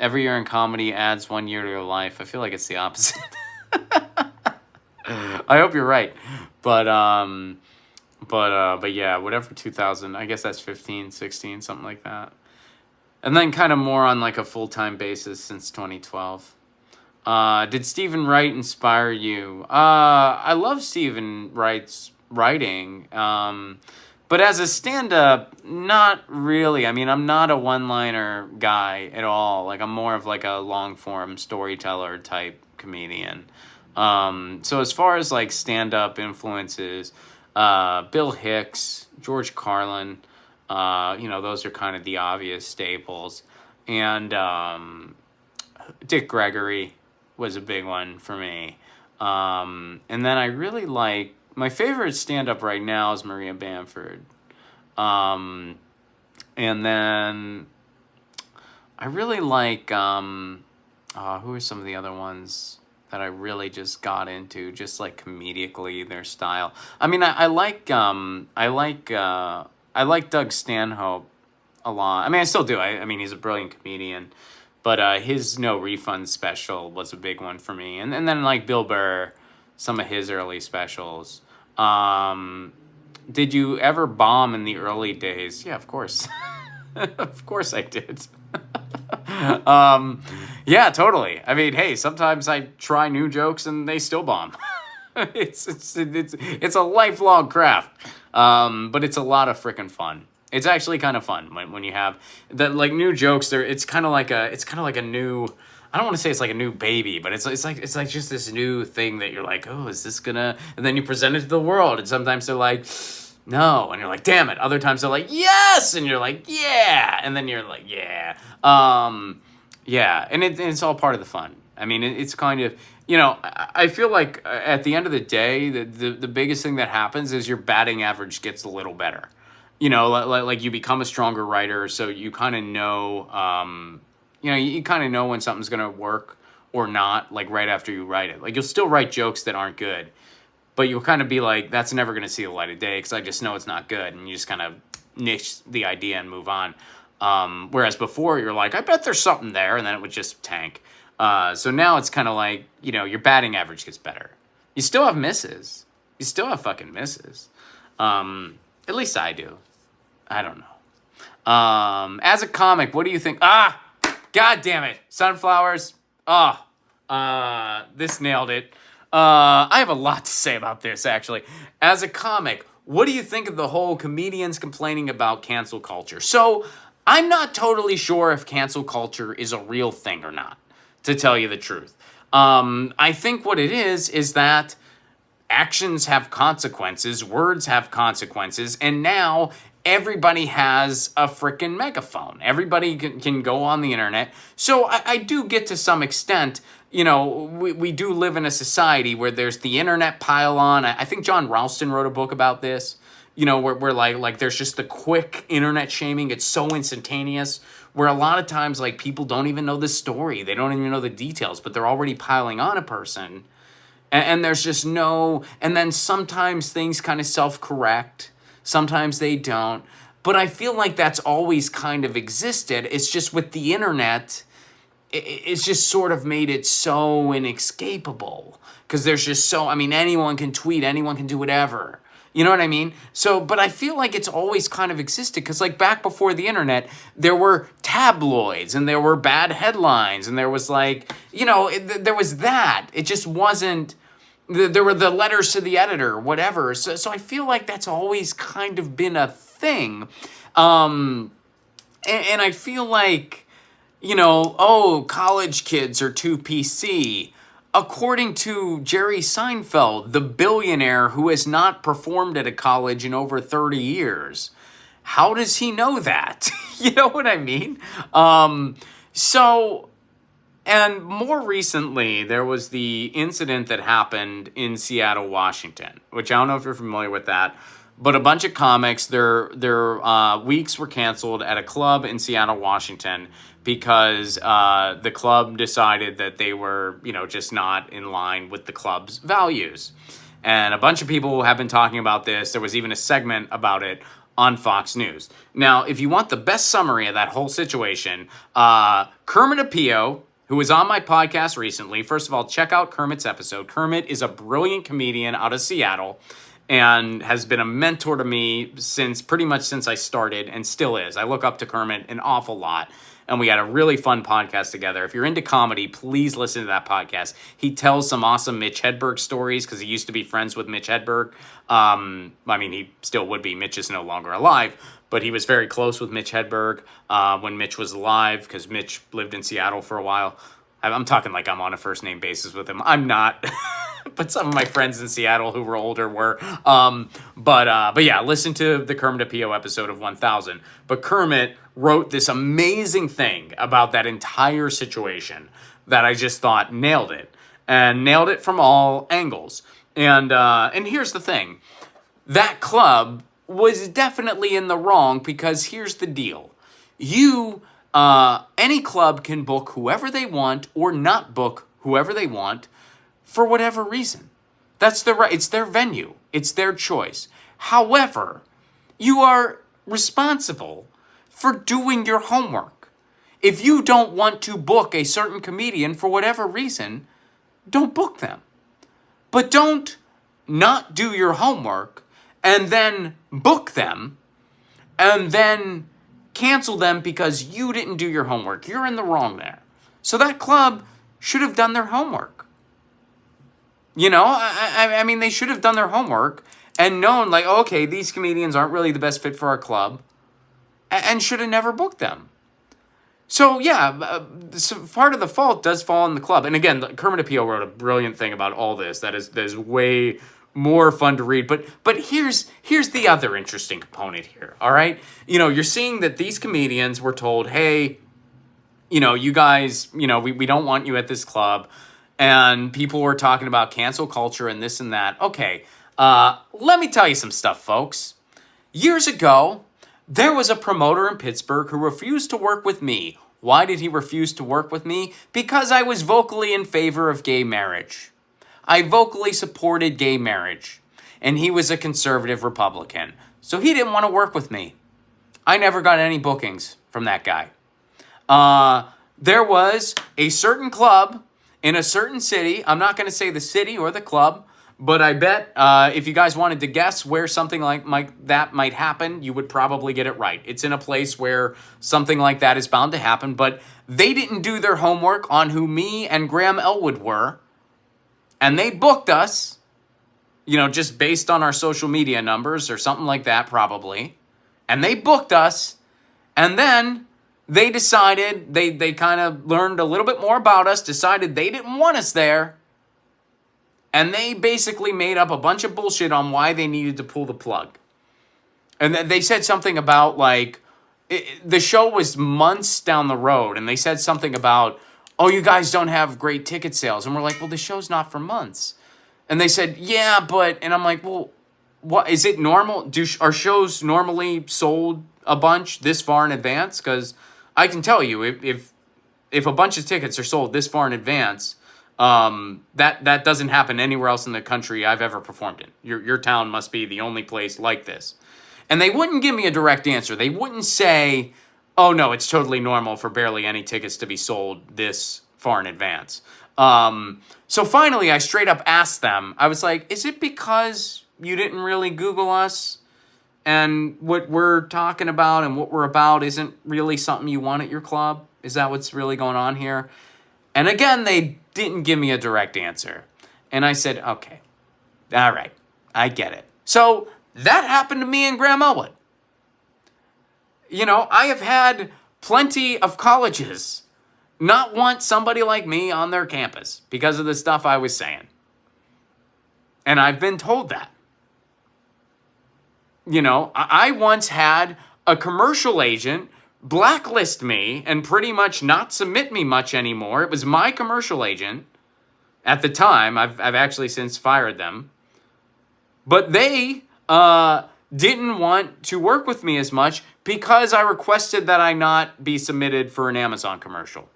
Every year in comedy adds 1 year to your life. I feel like it's the opposite. I hope you're right. But yeah, whatever 2000, I guess that's 15, 16, something like that. And then kind of more on like a full-time basis since 2012. Did Stephen Wright inspire you? I love Stephen Wright's writing. But as a stand-up, not really. I mean, I'm not a one-liner guy at all. Like, I'm more of like a long-form storyteller type comedian. So as far as like stand-up influences, Bill Hicks, George Carlin, those are kind of the obvious staples. And Dick Gregory was a big one for me. And then I really like, my favorite stand-up right now is Maria Bamford. And then I really like, who are some of the other ones that I really just got into, just like comedically, their style. I mean, I like Doug Stanhope a lot. I mean, I still do. I mean, he's a brilliant comedian, but his No Refund special was a big one for me. And then like Bill Burr, some of his early specials. Did you ever bomb in the early days? Yeah, of course. Of course I did. Yeah, totally. I mean, hey, sometimes I try new jokes and they still bomb. It's a lifelong craft. But it's a lot of freaking fun. It's actually kind of fun when you have that, like, new jokes there. It's kind of like a new, I don't want to say it's like a new baby, but it's like just this new thing that you're like, oh, is this gonna, and then you present it to the world, and sometimes they're like, no, and you're like, damn it. Other times they're like, yes, and you're like, yeah, and then you're like, yeah. Yeah, and it's all part of the fun. I mean, it's kind of, I feel like at the end of the day, the biggest thing that happens is your batting average gets a little better. Like you become a stronger writer, so you kind of know, you kind of know when something's going to work or not, like right after you write it. Like, you'll still write jokes that aren't good, but you'll kind of be like, that's never going to see the light of day because I just know it's not good, and you just kind of niche the idea and move on. Whereas before, you're like, I bet there's something there, and then it would just tank. So now it's kind of like, your batting average gets better. You still have misses. You still have fucking misses. At least I do. I don't know. As a comic, what do you think? God damn it. Sunflowers. This nailed it. I have a lot to say about this, actually. As a comic, what do you think of the whole comedians complaining about cancel culture? So, I'm not totally sure if cancel culture is a real thing or not, to tell you the truth. I think what it is that actions have consequences, words have consequences, and now everybody has a frickin' megaphone. Everybody can go on the internet. So I do get, to some extent, we do live in a society where there's the internet pile on. I think John Ralston wrote a book about this, where like there's just the quick internet shaming. It's so instantaneous, where a lot of times, like, people don't even know the story. They don't even know the details, but they're already piling on a person. And there's just no, and then sometimes things kind of self-correct. Sometimes they don't. But I feel like that's always kind of existed. It's just with the internet, it's just sort of made it so inescapable. Because there's just so, I mean, anyone can tweet, anyone can do whatever. You know what I mean? So, but I feel like it's always kind of existed. Because, like, back before the internet, there were tabloids, and there were bad headlines, and there was, like, there was that. It just wasn't, there were the letters to the editor, whatever. So I feel like that's always kind of been a thing. And I feel like, college kids are too PC. According to Jerry Seinfeld, the billionaire who has not performed at a college in over 30 years, how does he know that? You know what I mean? And more recently, there was the incident that happened in Seattle, Washington, which I don't know if you're familiar with that, but a bunch of comics, their weeks were canceled at a club in Seattle, Washington, because the club decided that they were, just not in line with the club's values. And a bunch of people have been talking about this. There was even a segment about it on Fox News. Now, if you want the best summary of that whole situation, Kermit Apio, who was on my podcast recently, first of all, check out Kermit's episode. Kermit is a brilliant comedian out of Seattle and has been a mentor to me pretty much since I started, and still is. I look up to Kermit an awful lot. And we had a really fun podcast together. If you're into comedy, please listen to that podcast. He tells some awesome Mitch Hedberg stories because he used to be friends with Mitch Hedberg. He still would be. Mitch is no longer alive, but he was very close with Mitch Hedberg when Mitch was alive, because Mitch lived in Seattle for a while. I'm talking like I'm on a first name basis with him. I'm not. but some of my friends in Seattle who were older were. But yeah, listen to the Kermit Apio episode of 1000. But Kermit wrote this amazing thing about that entire situation that I just thought nailed it, and nailed it from all angles. And here's the thing. That club was definitely in the wrong, because here's the deal. Any club can book whoever they want or not book whoever they want for whatever reason. That's their right. It's their venue. It's their choice. However, you are responsible for doing your homework. If you don't want to book a certain comedian for whatever reason, don't book them. But don't not do your homework and then book them and then cancel them because you didn't do your homework. You're in the wrong there. So that club should have done their homework. You know, I mean, they should have done their homework and known, like, okay, these comedians aren't really the best fit for our club, and should have never booked them. So, yeah, so part of the fault does fall on the club. And again, Kermit Apio wrote a brilliant thing about all this that is way more fun to read. But here's the other interesting component here, all right? You know, you're seeing that these comedians were told, hey, you know, you guys, you know, we don't want you at this club. And people were talking about cancel culture and this and that. Okay, let me tell you some stuff, folks. Years ago, there was a promoter in Pittsburgh who refused to work with me. Why did he refuse to work with me? Because I was vocally in favor of gay marriage. I vocally supported gay marriage. And he was a conservative Republican. So he didn't want to work with me. I never got any bookings from that guy. There was a certain club in a certain city. I'm not going to say the city or the club, but I bet if you guys wanted to guess where something like that might happen, you would probably get it right. It's in a place where something like that is bound to happen, but they didn't do their homework on who me and Graham Elwood were, and they booked us, you know, just based on our social media numbers or something like that probably, and they booked us, and then they decided, they kind of learned a little bit more about us, decided they didn't want us there, and they basically made up a bunch of bullshit on why they needed to pull the plug. And they said something about, like, the show was months down the road, and they said something about, oh, you guys don't have great ticket sales. And we're like, well, the show's not for months. And they said, yeah, but, and I'm like, well, what, is it normal? Are shows normally sold a bunch this far in advance? Because I can tell you, if a bunch of tickets are sold this far in advance, that doesn't happen anywhere else in the country I've ever performed in. Your town must be the only place like this. And they wouldn't give me a direct answer. They wouldn't say, oh, no, it's totally normal for barely any tickets to be sold this far in advance. So finally, I straight up asked them, I was like, is it because you didn't really Google us? And what we're talking about and what we're about isn't really something you want at your club? Is that what's really going on here? And again, they didn't give me a direct answer. And I said, okay, all right, I get it. So that happened to me and Graham Elwood. You know, I have had plenty of colleges not want somebody like me on their campus because of the stuff I was saying. And I've been told that. You know, I once had a commercial agent blacklist me and pretty much not submit me much anymore. It was my commercial agent at the time. I've actually since fired them. But they didn't want to work with me as much because I requested that I not be submitted for an Amazon commercial.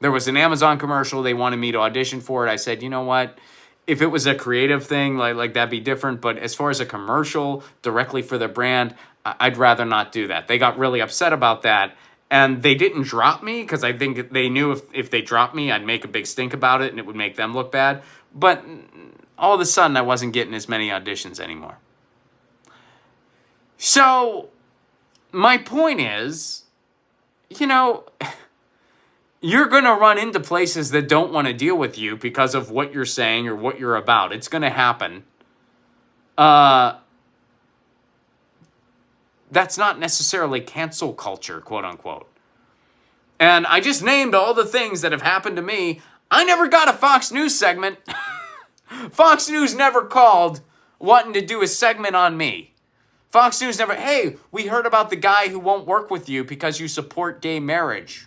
There was an Amazon commercial they wanted me to audition for it. I said, you know what? If it was a creative thing, like that'd be different. But as far as a commercial directly for the brand, I'd rather not do that. They got really upset about that. And they didn't drop me because I think they knew if they dropped me, I'd make a big stink about it and it would make them look bad. But all of a sudden, I wasn't getting as many auditions anymore. So my point is, you know, you're going to run into places that don't want to deal with you because of what you're saying or what you're about. It's going to happen. That's not necessarily cancel culture, quote unquote. And I just named all the things that have happened to me. I never got a Fox News segment. Fox News never called wanting to do a segment on me. Fox News never, hey, we heard about the guy who won't work with you because you support gay marriage.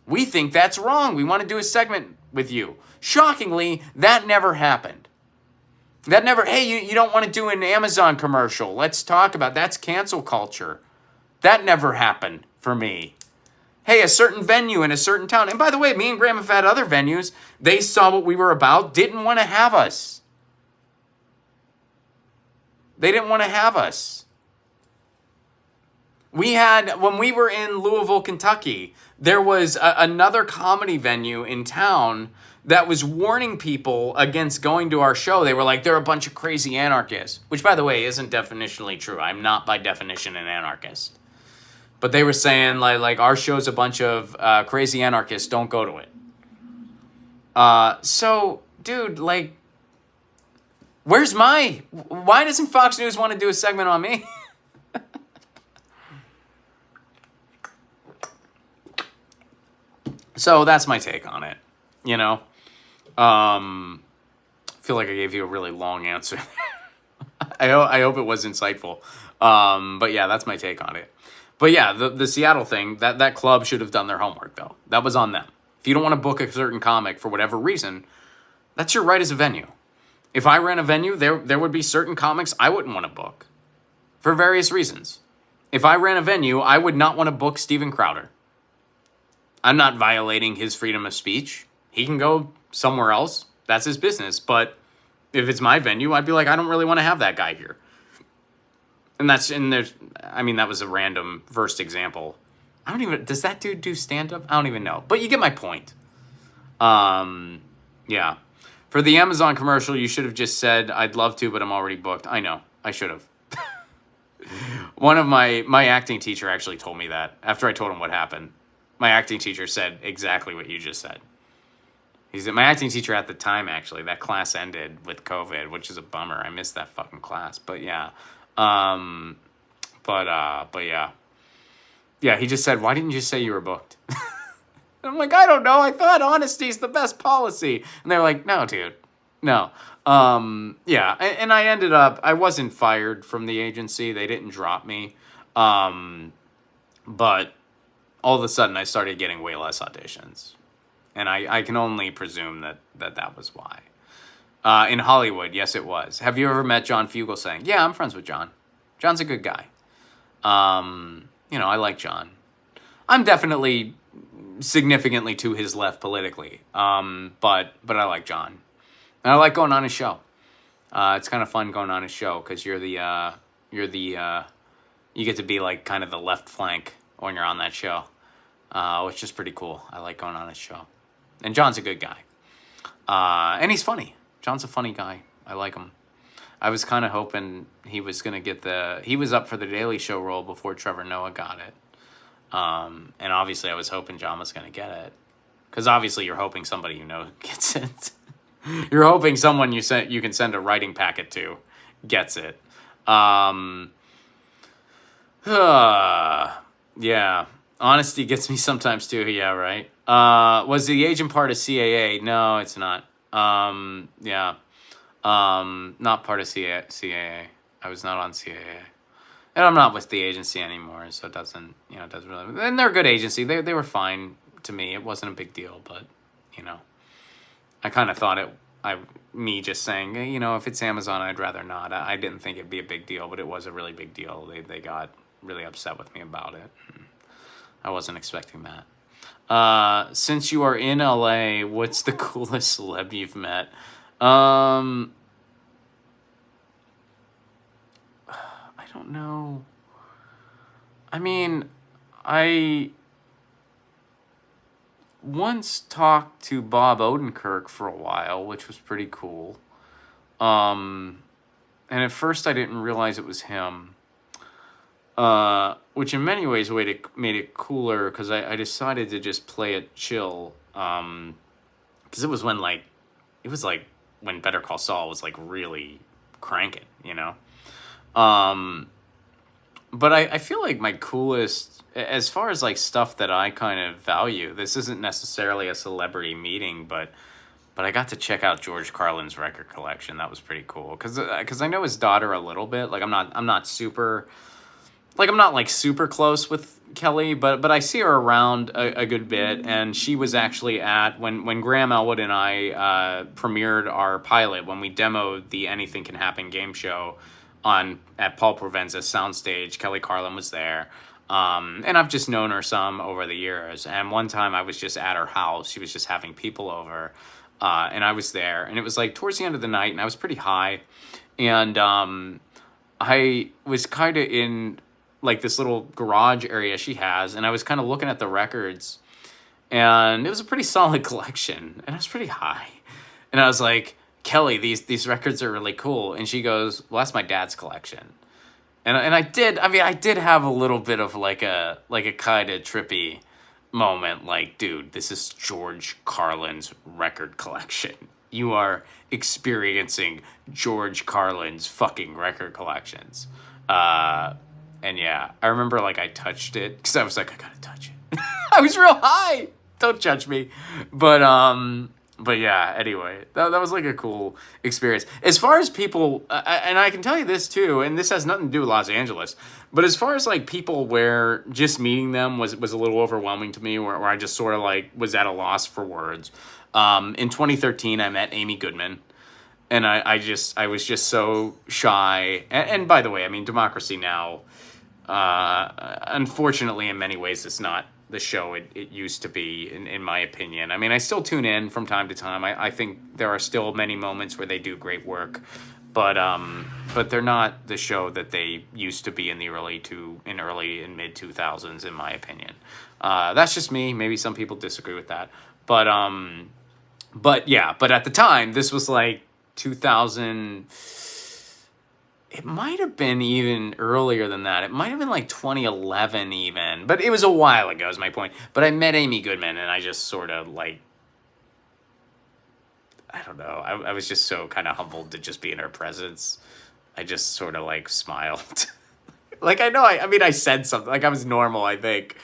We think that's wrong. We want to do a segment with you. Shockingly, that never happened. That never, hey, you don't want to do an Amazon commercial. Let's talk about, that's cancel culture. That never happened for me. Hey, a certain venue in a certain town. And by the way, me and Graham have had other venues. They saw what we were about, didn't want to have us. They didn't want to have us. We had, when we were in Louisville, Kentucky, there was another comedy venue in town that was warning people against going to our show. They were like, they're a bunch of crazy anarchists, which, by the way, isn't definitionally true. I'm not, by definition, an anarchist. But they were saying, like our show's a bunch of crazy anarchists. Don't go to it. So, dude, like, why doesn't Fox News want to do a segment on me? So that's my take on it, you know? I feel like I gave you a really long answer. I hope it was insightful. But yeah, that's my take on it. But yeah, the Seattle thing, that club should have done their homework, though. That was on them. If you don't want to book a certain comic for whatever reason, that's your right as a venue. If I ran a venue, there would be certain comics I wouldn't want to book for various reasons. If I ran a venue, I would not want to book Steven Crowder. I'm not violating his freedom of speech. He can go somewhere else. That's his business. But if it's my venue, I'd be like, I don't really want to have that guy here. And that was a random first example. Does that dude do stand-up? I don't even know. But you get my point. Yeah. For the Amazon commercial, you should have just said, I'd love to, but I'm already booked. I know. I should have. One of my acting teacher actually told me that after I told him what happened. My acting teacher said exactly what you just said. My acting teacher at the time, actually. That class ended with COVID, which is a bummer. I missed that fucking class. But yeah. But yeah. Yeah, he just said, why didn't you say you were booked? I'm like, I don't know. I thought honesty is the best policy. And they're like, no, dude. No. Yeah. And I ended up, I wasn't fired from the agency. They didn't drop me. But all of a sudden I started getting way less auditions. And I can only presume that was why. In Hollywood, yes, it was. Have you ever met John Fugelsang? Yeah, I'm friends with John. John's a good guy. I like John. I'm definitely significantly to his left politically. But I like John. And I like going on his show. It's kind of fun going on his show because you get to be like kind of the left flank when you're on that show, which is pretty cool. I like going on his show. And John's a good guy. And he's funny. John's a funny guy. I like him. I was kind of hoping he was going to get he was up for the Daily Show role before Trevor Noah got it. And obviously I was hoping John was going to get it. Because obviously you're hoping somebody you know gets it. You're hoping someone you can send a writing packet to gets it. Yeah. Honesty gets me sometimes too. Yeah, right. Was the agent part of CAA? No, it's not. Yeah. Not part of CAA. I was not on CAA. And I'm not with the agency anymore, so it doesn't really... And they're a good agency. They were fine to me. It wasn't a big deal, but, I kind of thought me just saying, if it's Amazon, I'd rather not. I didn't think it'd be a big deal, but it was a really big deal. They got really upset with me about it. I wasn't expecting that. Since you are in LA, what's the coolest celeb you've met? I don't know. I mean, I once talked to Bob Odenkirk for a while, which was pretty cool. And at first I didn't realize it was him. Which in many ways made it cooler because I decided to just play it chill. Because it was when when Better Call Saul was really cranking, But I feel like my coolest, as far as stuff that I kind of value, this isn't necessarily a celebrity meeting, but But I got to check out George Carlin's record collection. That was pretty cool because I know his daughter a little bit. Like I'm not super like super close with Kelly, but I see her around a good bit. And she was actually at when Graham Elwood and I premiered our pilot, when we demoed the Anything Can Happen game show at Paul Provenza's soundstage. Kelly Carlin was there. And I've just known her some over the years. And one time I was just at her house. She was just having people over. And I was there. And it was like towards the end of the night. And I was pretty high. And I was kind of in like this little garage area she has. And I was kind of looking at the records. And it was a pretty solid collection. And I was pretty high. And I was like, Kelly, these records are really cool. And she goes, well, that's my dad's collection. And I did have a little bit of like a kind of trippy moment. Like, dude, this is George Carlin's record collection. You are experiencing George Carlin's fucking record collections. And yeah, I remember like I touched it because I was like, I gotta touch it. I was real high. Don't judge me. But yeah, anyway, that was like a cool experience. As far as people, and I can tell you this too, and this has nothing to do with Los Angeles, but as far as like people where just meeting them was a little overwhelming to me, where I just sort of like was at a loss for words. In 2013, I met Amy Goodman, and I was just so shy. And by the way, I mean, Democracy Now!, unfortunately, in many ways, it's not the show it used to be, in my opinion. I mean, I still tune in from time to time. I think there are still many moments where they do great work, but they're not the show that they used to be in the early and mid 2000s, in my opinion. That's just me. Maybe some people disagree with that, but yeah. But at the time, this was like 2000. It might have been even earlier than that. It might have been like 2011 even. But it was a while ago is my point. But I met Amy Goodman and I just sort of like, I don't know. I was just so kind of humbled to just be in her presence. I just sort of like smiled. Like I know, I mean, I said something. Like I was normal, I think.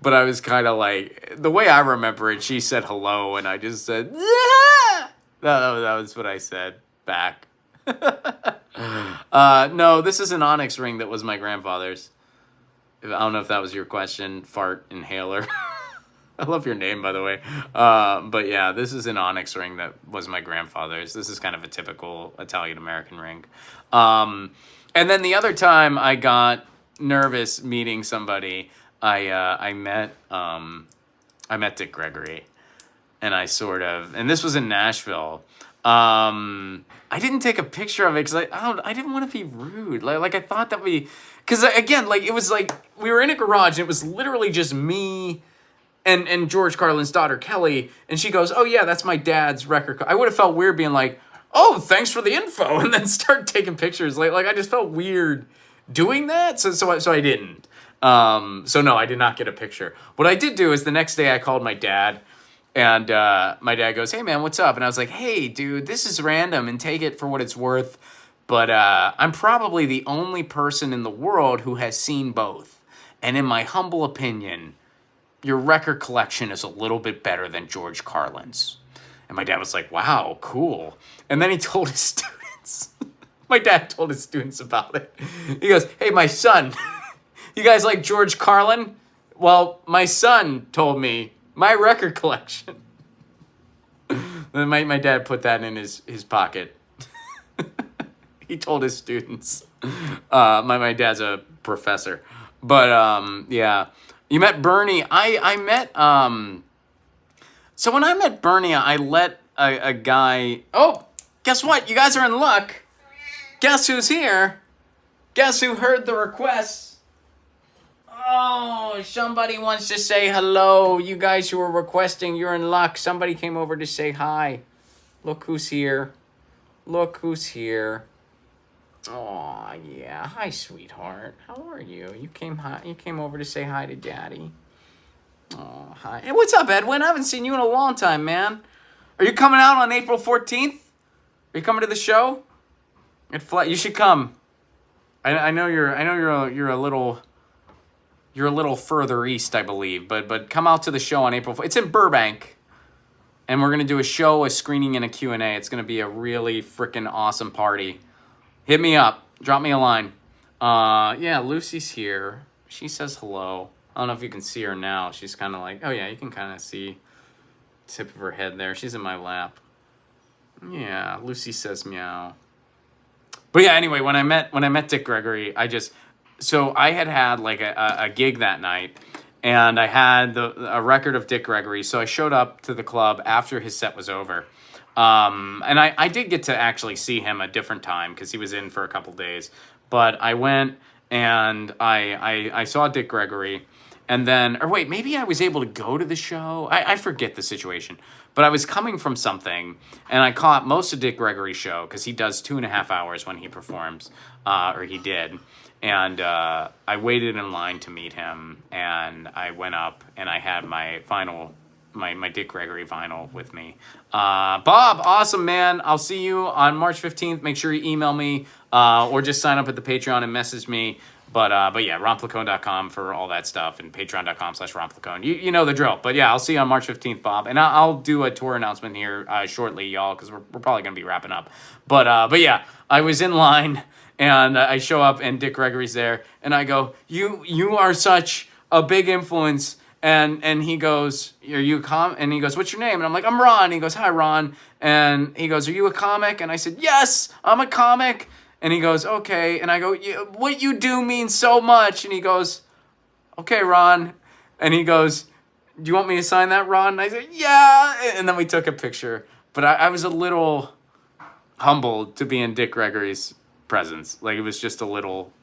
But I was kind of like, the way I remember it, she said hello and I just said, yeah! That was what I said back. No, this is an onyx ring that was my grandfather's. I don't know if that was your question, fart inhaler. I love your name, by the way. But yeah, this is an onyx ring that was my grandfather's. This is kind of a typical Italian-American ring. And then the other time I got nervous meeting somebody, I met Dick Gregory. And and this was in Nashville. I didn't take a picture of it because I didn't want to be rude. Like I thought that because again, like it was like we were in a garage and it was literally just me and George Carlin's daughter Kelly, and she goes, "Oh yeah, that's my dad's record." I would have felt weird being like, "Oh, thanks for the info," and then start taking pictures. Like I just felt weird doing that. So I didn't. So no, I did not get a picture. What I did do is the next day I called my dad. And my dad goes, "Hey, man, what's up?" And I was like, "Hey, dude, this is random and take it for what it's worth. But I'm probably the only person in the world who has seen both. And in my humble opinion, your record collection is a little bit better than George Carlin's." And my dad was like, "Wow, cool." And then he told his students. My dad told his students about it. He goes, "Hey, my son, you guys like George Carlin? Well, my son told me my record collection." Then my dad put that in his pocket. He told his students. My dad's a professor. But yeah. You met Bernie. I met so when I met Bernie, I let a guy. Oh, guess what? You guys are in luck. Guess who's here? Guess who heard the requests? Oh, somebody wants to say hello. You guys who are requesting, you're in luck. Somebody came over to say hi. Look who's here. Look who's here. Oh, yeah. Hi, sweetheart. How are you? You came over to say hi to Daddy. Oh, hi. Hey, what's up, Edwin? I haven't seen you in a long time, man. Are you coming out on April 14th? Are you coming to the show? You should come. I know you're a little further east, I believe, but come out to the show on April 4th. It's in Burbank. and we're going to do a show, a screening, and a Q&A. It's going to be a really freaking awesome party. Hit me up. Drop me a line. Yeah, Lucy's here. She says hello. I don't know if you can see her now. She's kind of like, oh yeah, you can kind of see the tip of her head there. She's in my lap. Yeah, Lucy says meow. But yeah, anyway, when I met Dick Gregory, so I had like a gig that night, and I had a record of Dick Gregory. So I showed up to the club after his set was over. And I did get to actually see him a different time because he was in for a couple days. But I went and I saw Dick Gregory, and then, or wait, maybe I was able to go to the show. I forget the situation. But I was coming from something, and I caught most of Dick Gregory's show because he does 2.5 hours when he performs, or he did. And I waited in line to meet him, and I went up, and I had my Dick Gregory vinyl with me. Bob, awesome, man. I'll see you on March 15th. Make sure you email me, or just sign up at the Patreon and message me. But yeah, romplacone.com for all that stuff, and patreon.com/romplacone. You know the drill. But yeah, I'll see you on March 15th, Bob. And I'll do a tour announcement here shortly, y'all, because we're probably going to be wrapping up. But yeah, I was in line, and I show up, and Dick Gregory's there. And I go, you are such a big influence. And he goes, are you a and he goes, what's your name? And I'm like, I'm Ron. And he goes, hi, Ron. And he goes, are you a comic? And I said, yes, I'm a comic. And he goes, okay. And I go, what you do means so much. And he goes, okay, Ron. And he goes, do you want me to sign that, Ron? And I said, yeah. And then we took a picture. But I was a little humbled to be in Dick Gregory's presence. Like, it was just a little,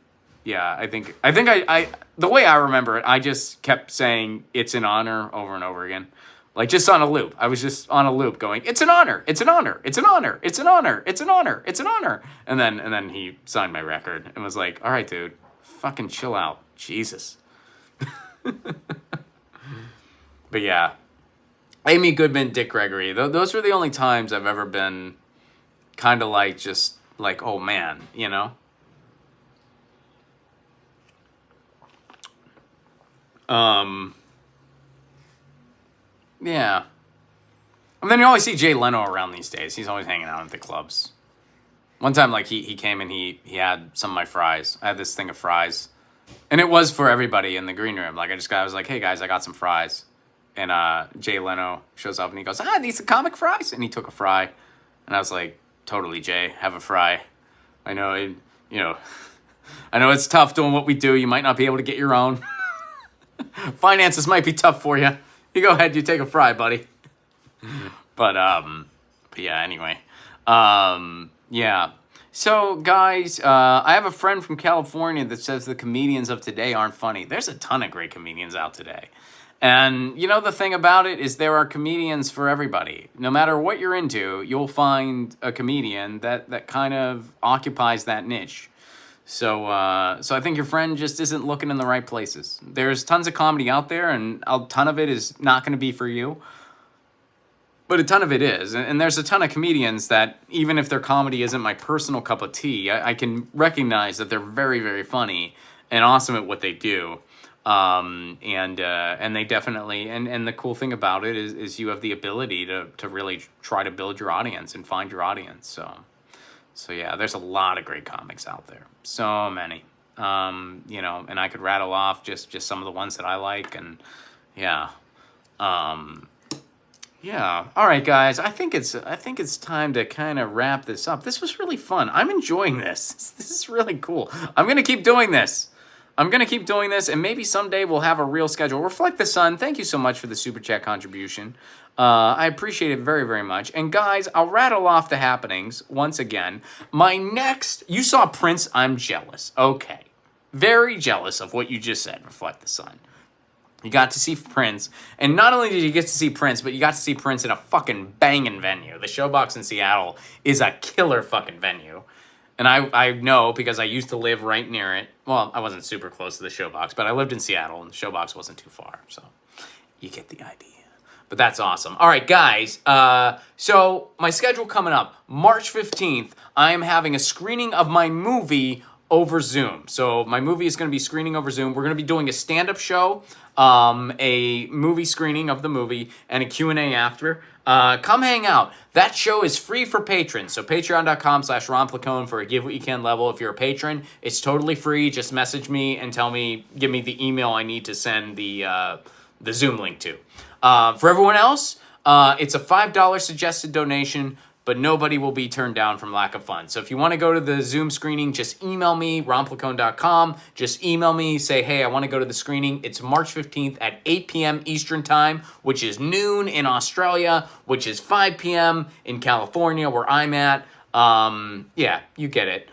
yeah, I think I the way I remember it, I just kept saying it's an honor over and over again. Like, just on a loop. I was just on a loop going, it's an honor, it's an honor, it's an honor, it's an honor, it's an honor, it's an honor. And then he signed my record and was like, all right, dude, fucking chill out. Jesus. But yeah, Amy Goodman, Dick Gregory, those were the only times I've ever been kind of like, just like, oh man, you know? Yeah. And then you always see Jay Leno around these days. He's always hanging out at the clubs. One time, like, he came and he had some of my fries. I had this thing of fries. And it was for everybody in the green room. Like, I was like, hey, guys, I got some fries. And Jay Leno shows up and he goes, these are comic fries? And he took a fry. And I was like, totally, Jay, have a fry. I know, I know it's tough doing what we do. You might not be able to get your own. Finances might be tough for you. You go ahead, you take a fry, buddy. But yeah, anyway. Yeah. So, guys, I have a friend from California that says the comedians of today aren't funny. There's a ton of great comedians out today. And, you know, the thing about it is there are comedians for everybody. No matter what you're into, you'll find a comedian that kind of occupies that niche. So I think your friend just isn't looking in the right places. There's tons of comedy out there, and a ton of it is not going to be for you. But a ton of it is. And there's a ton of comedians that, even if their comedy isn't my personal cup of tea, I can recognize that they're very, very funny and awesome at what they do. And they definitely, and the cool thing about it is you have the ability to really try to build your audience and find your audience. So yeah, there's a lot of great comics out there. So many. You know, and I could rattle off just some of the ones that I like, and yeah. Yeah. All right, guys. I think it's time to kind of wrap this up. This was really fun. I'm enjoying this. This is really cool. I'm going to keep doing this. And maybe someday we'll have a real schedule. Reflect the Sun, thank you so much for the Super Chat contribution. I appreciate it very, very much. And guys, I'll rattle off the happenings once again. You saw Prince, I'm jealous. Okay. Very jealous of what you just said, Reflect the Sun. You got to see Prince, and not only did you get to see Prince, but you got to see Prince in a fucking banging venue. The Showbox in Seattle is a killer fucking venue. And I know because I used to live right near it. Well, I wasn't super close to the Showbox, but I lived in Seattle, and the Showbox wasn't too far. So you get the idea. But that's awesome. All right, guys. So my schedule coming up, March 15th, I am having a screening of my movie, over Zoom. So my movie is going to be screening over Zoom. We're going to be doing a stand-up show, a movie screening of the movie, and a Q&A after. Come hang out. That show is free for patrons. So patreon.com/romflacone for a Give What You Can level. If you're a patron, it's totally free. Just message me and give me the email I need to send the Zoom link to. For everyone else, it's a $5 suggested donation, but nobody will be turned down from lack of funds. So if you want to go to the Zoom screening, just email me, romflacone.com. Just email me, say, hey, I want to go to the screening. It's March 15th at 8 p.m. Eastern Time, which is noon in Australia, which is 5 p.m. in California, where I'm at. Yeah, you get it.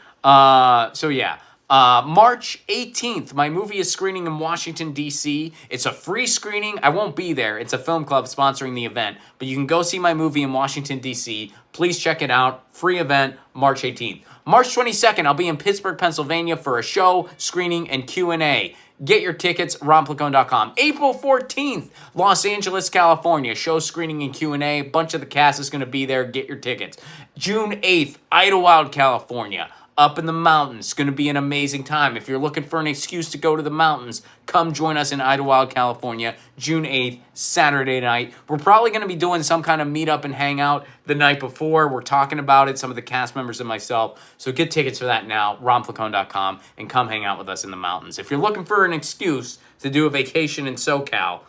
So yeah. March 18th, my movie is screening in Washington, D.C. It's a free screening. I won't be there. It's a film club sponsoring the event. But you can go see my movie in Washington, D.C. Please check it out. Free event, March 18th. March 22nd, I'll be in Pittsburgh, Pennsylvania for a show, screening, and Q&A. Get your tickets, romflacone.com. April 14th, Los Angeles, California. Show, screening, and Q&A. A bunch of the cast is going to be there. Get your tickets. June 8th, Idlewild, California. Up in the mountains. It's going to be an amazing time. If you're looking for an excuse to go to the mountains, come join us in Idlewild, California, June 8th, Saturday night. We're probably going to be doing some kind of meetup and hangout the night before. We're talking about it, some of the cast members and myself. So get tickets for that now, romflacone.com, and come hang out with us in the mountains. If you're looking for an excuse to do a vacation in SoCal,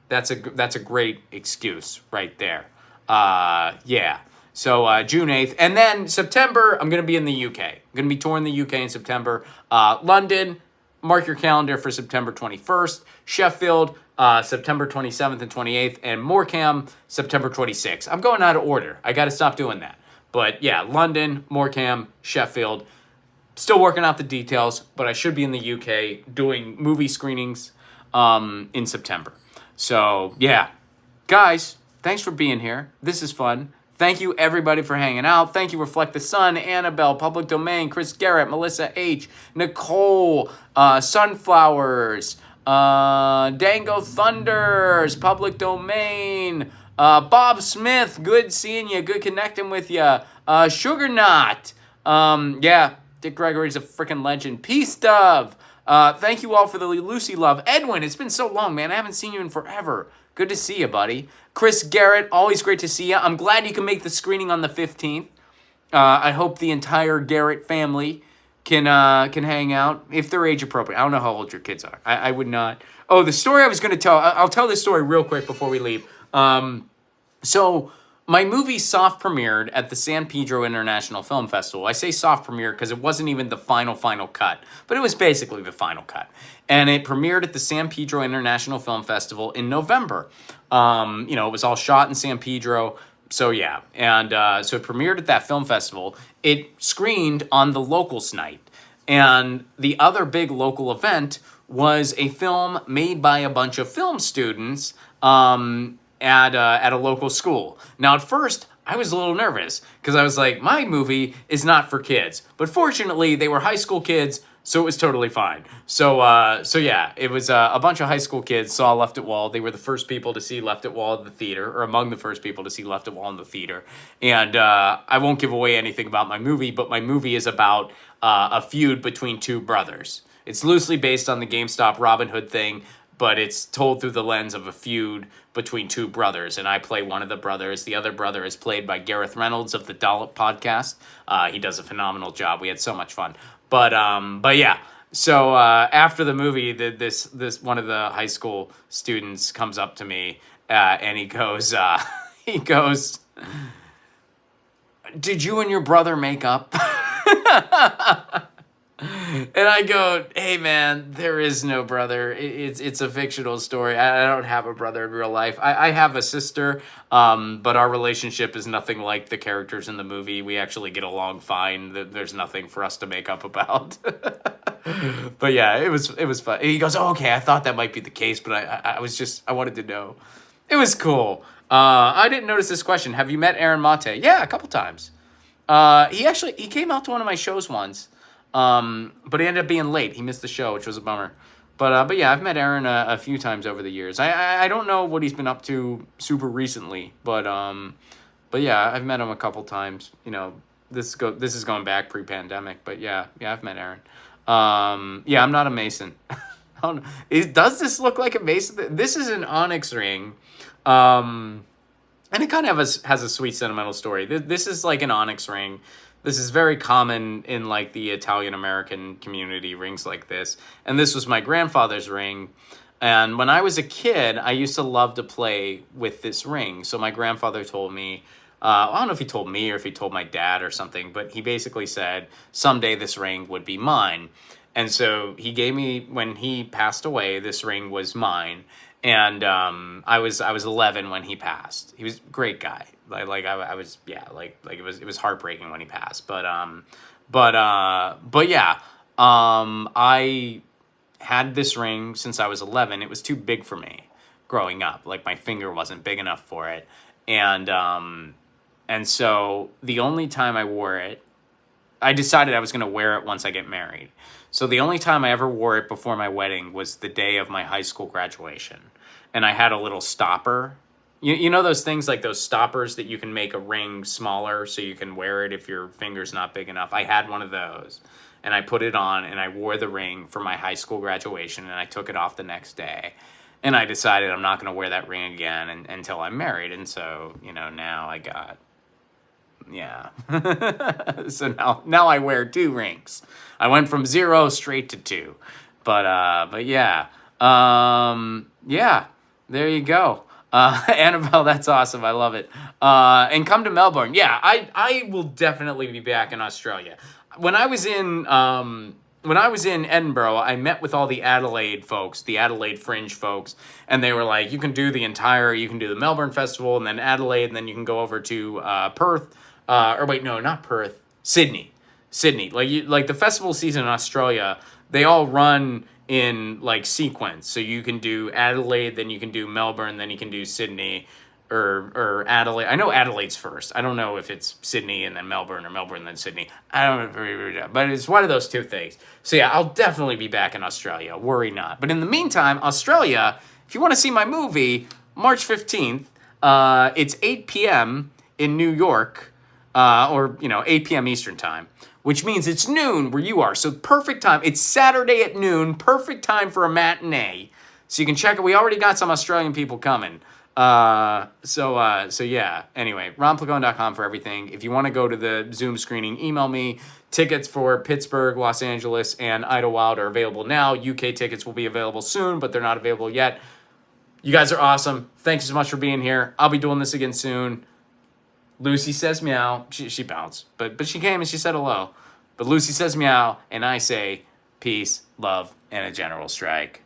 that's a great excuse right there. Yeah. So June 8th. And then September, I'm going to be in the UK. I'm going to be touring the UK in September. London, mark your calendar for September 21st. Sheffield, September 27th and 28th. And Morecambe, September 26th. I'm going out of order. I got to stop doing that. But yeah, London, Morecambe, Sheffield. Still working out the details, but I should be in the UK doing movie screenings in September. So yeah, guys, thanks for being here. This is fun. Thank you, everybody, for hanging out. Thank you, Reflect the Sun, Annabelle, Public Domain, Chris Garrett, Melissa H., Nicole, Sunflowers, Dango Thunders, Public Domain, Bob Smith, good seeing you, good connecting with you, Sugar Knot, yeah, Dick Gregory's a freaking legend, Peace Dove, thank you all for the Lucy love. Edwin, it's been so long, man, I haven't seen you in forever. Good to see you, buddy. Chris Garrett, always great to see you. I'm glad you can make the screening on the 15th. I hope the entire Garrett family can hang out, if they're age appropriate. I don't know how old your kids are. I would not. Oh, the story I was going to tell. I'll tell this story real quick before we leave. So my movie soft premiered at the San Pedro International Film Festival. I say soft premiere because it wasn't even the final cut, but it was basically the final cut. And it premiered at the San Pedro International Film Festival in November. It was all shot in San Pedro. So yeah, and so it premiered at that film festival. It screened on the Locals Night. And the other big local event was a film made by a bunch of film students at a local school. Now, at first, I was a little nervous because I was like, my movie is not for kids. But fortunately, they were high school kids, so it was totally fine. So yeah, it was a bunch of high school kids saw Left at Wall. They were the first people to see Left at Wall at the theater, or among the first people to see Left at Wall in the theater. And I won't give away anything about my movie, but my movie is about a feud between two brothers. It's loosely based on the GameStop Robin Hood thing, but it's told through the lens of a feud between two brothers, and I play one of the brothers. The other brother is played by Gareth Reynolds of the Dollop podcast. He does a phenomenal job. We had so much fun. But yeah, so after the movie, this one of the high school students comes up to me, and he goes, "Did you and your brother make up?" And I go, hey man, there is no brother. It's a fictional story. I don't have a brother in real life. I have a sister, but our relationship is nothing like the characters in the movie. We actually get along fine. There's nothing for us to make up about. But yeah, it was fun. He goes, oh, okay, I thought that might be the case, but I wanted to know. It was cool. I didn't notice this question. Have you met Aaron Mate? Yeah, a couple times. He came out to one of my shows once. But he ended up being late. He missed the show, which was a bummer. But yeah, I've met Aaron a few times over the years. I don't know what he's been up to super recently, but yeah, I've met him a couple times. This is going back pre-pandemic, but yeah, I've met Aaron. Yeah, I'm not a Mason. I don't know. Does this look like a Mason? This is an onyx ring. And it kind of has a sweet sentimental story. This is like an onyx ring. This is very common in like the Italian American community, rings like this. And this was my grandfather's ring. And when I was a kid, I used to love to play with this ring. So my grandfather told me, I don't know if he told me or if he told my dad or something, but he basically said someday this ring would be mine. And so he gave me, when he passed away, this ring was mine. And I was 11 when he passed. He was a great guy. I was, yeah, like it was heartbreaking when he passed. But yeah, I had this ring since I was 11. It was too big for me growing up. Like my finger wasn't big enough for it. And so the only time I wore it, I decided I was going to wear it once I get married. So the only time I ever wore it before my wedding was the day of my high school graduation. And I had a little stopper. You know those things, like those stoppers that you can make a ring smaller so you can wear it if your finger's not big enough? I had one of those. And I put it on and I wore the ring for my high school graduation, and I took it off the next day. And I decided I'm not going to wear that ring again until I'm married. And so, now I got... Yeah. So now I wear 2 rings. I went from 0 straight to 2. But yeah. Yeah. There you go. Annabelle, that's awesome. I love it. And come to Melbourne. Yeah, I will definitely be back in Australia. When I was in Edinburgh, I met with all the Adelaide folks, the Adelaide Fringe folks, and they were like, you can do the Melbourne Festival, and then Adelaide, and then you can go over to Perth. Or wait, no, not Perth. Sydney. Like the festival season in Australia, they all run in like sequence. So you can do Adelaide, then you can do Melbourne, then you can do Sydney, or Adelaide. I know Adelaide's first. I don't know if it's Sydney and then Melbourne, or Melbourne then Sydney. I don't know, but it's one of those 2 things. So yeah, I'll definitely be back in Australia. Worry not. But in the meantime, Australia, if you want to see my movie, March 15th, it's 8 p.m. in New York. Or 8 p.m. Eastern time, which means it's noon where you are. So perfect time. It's Saturday at noon. Perfect time for a matinee. So you can check it. We already got some Australian people coming. So yeah. Anyway, ronplagone.com for everything. If you want to go to the Zoom screening, email me. Tickets for Pittsburgh, Los Angeles, and Idlewild are available now. UK tickets will be available soon, but they're not available yet. You guys are awesome. Thank you so much for being here. I'll be doing this again soon. Lucy says meow. She bounced, but she came and she said hello. But Lucy says meow, and I say peace, love, and a general strike.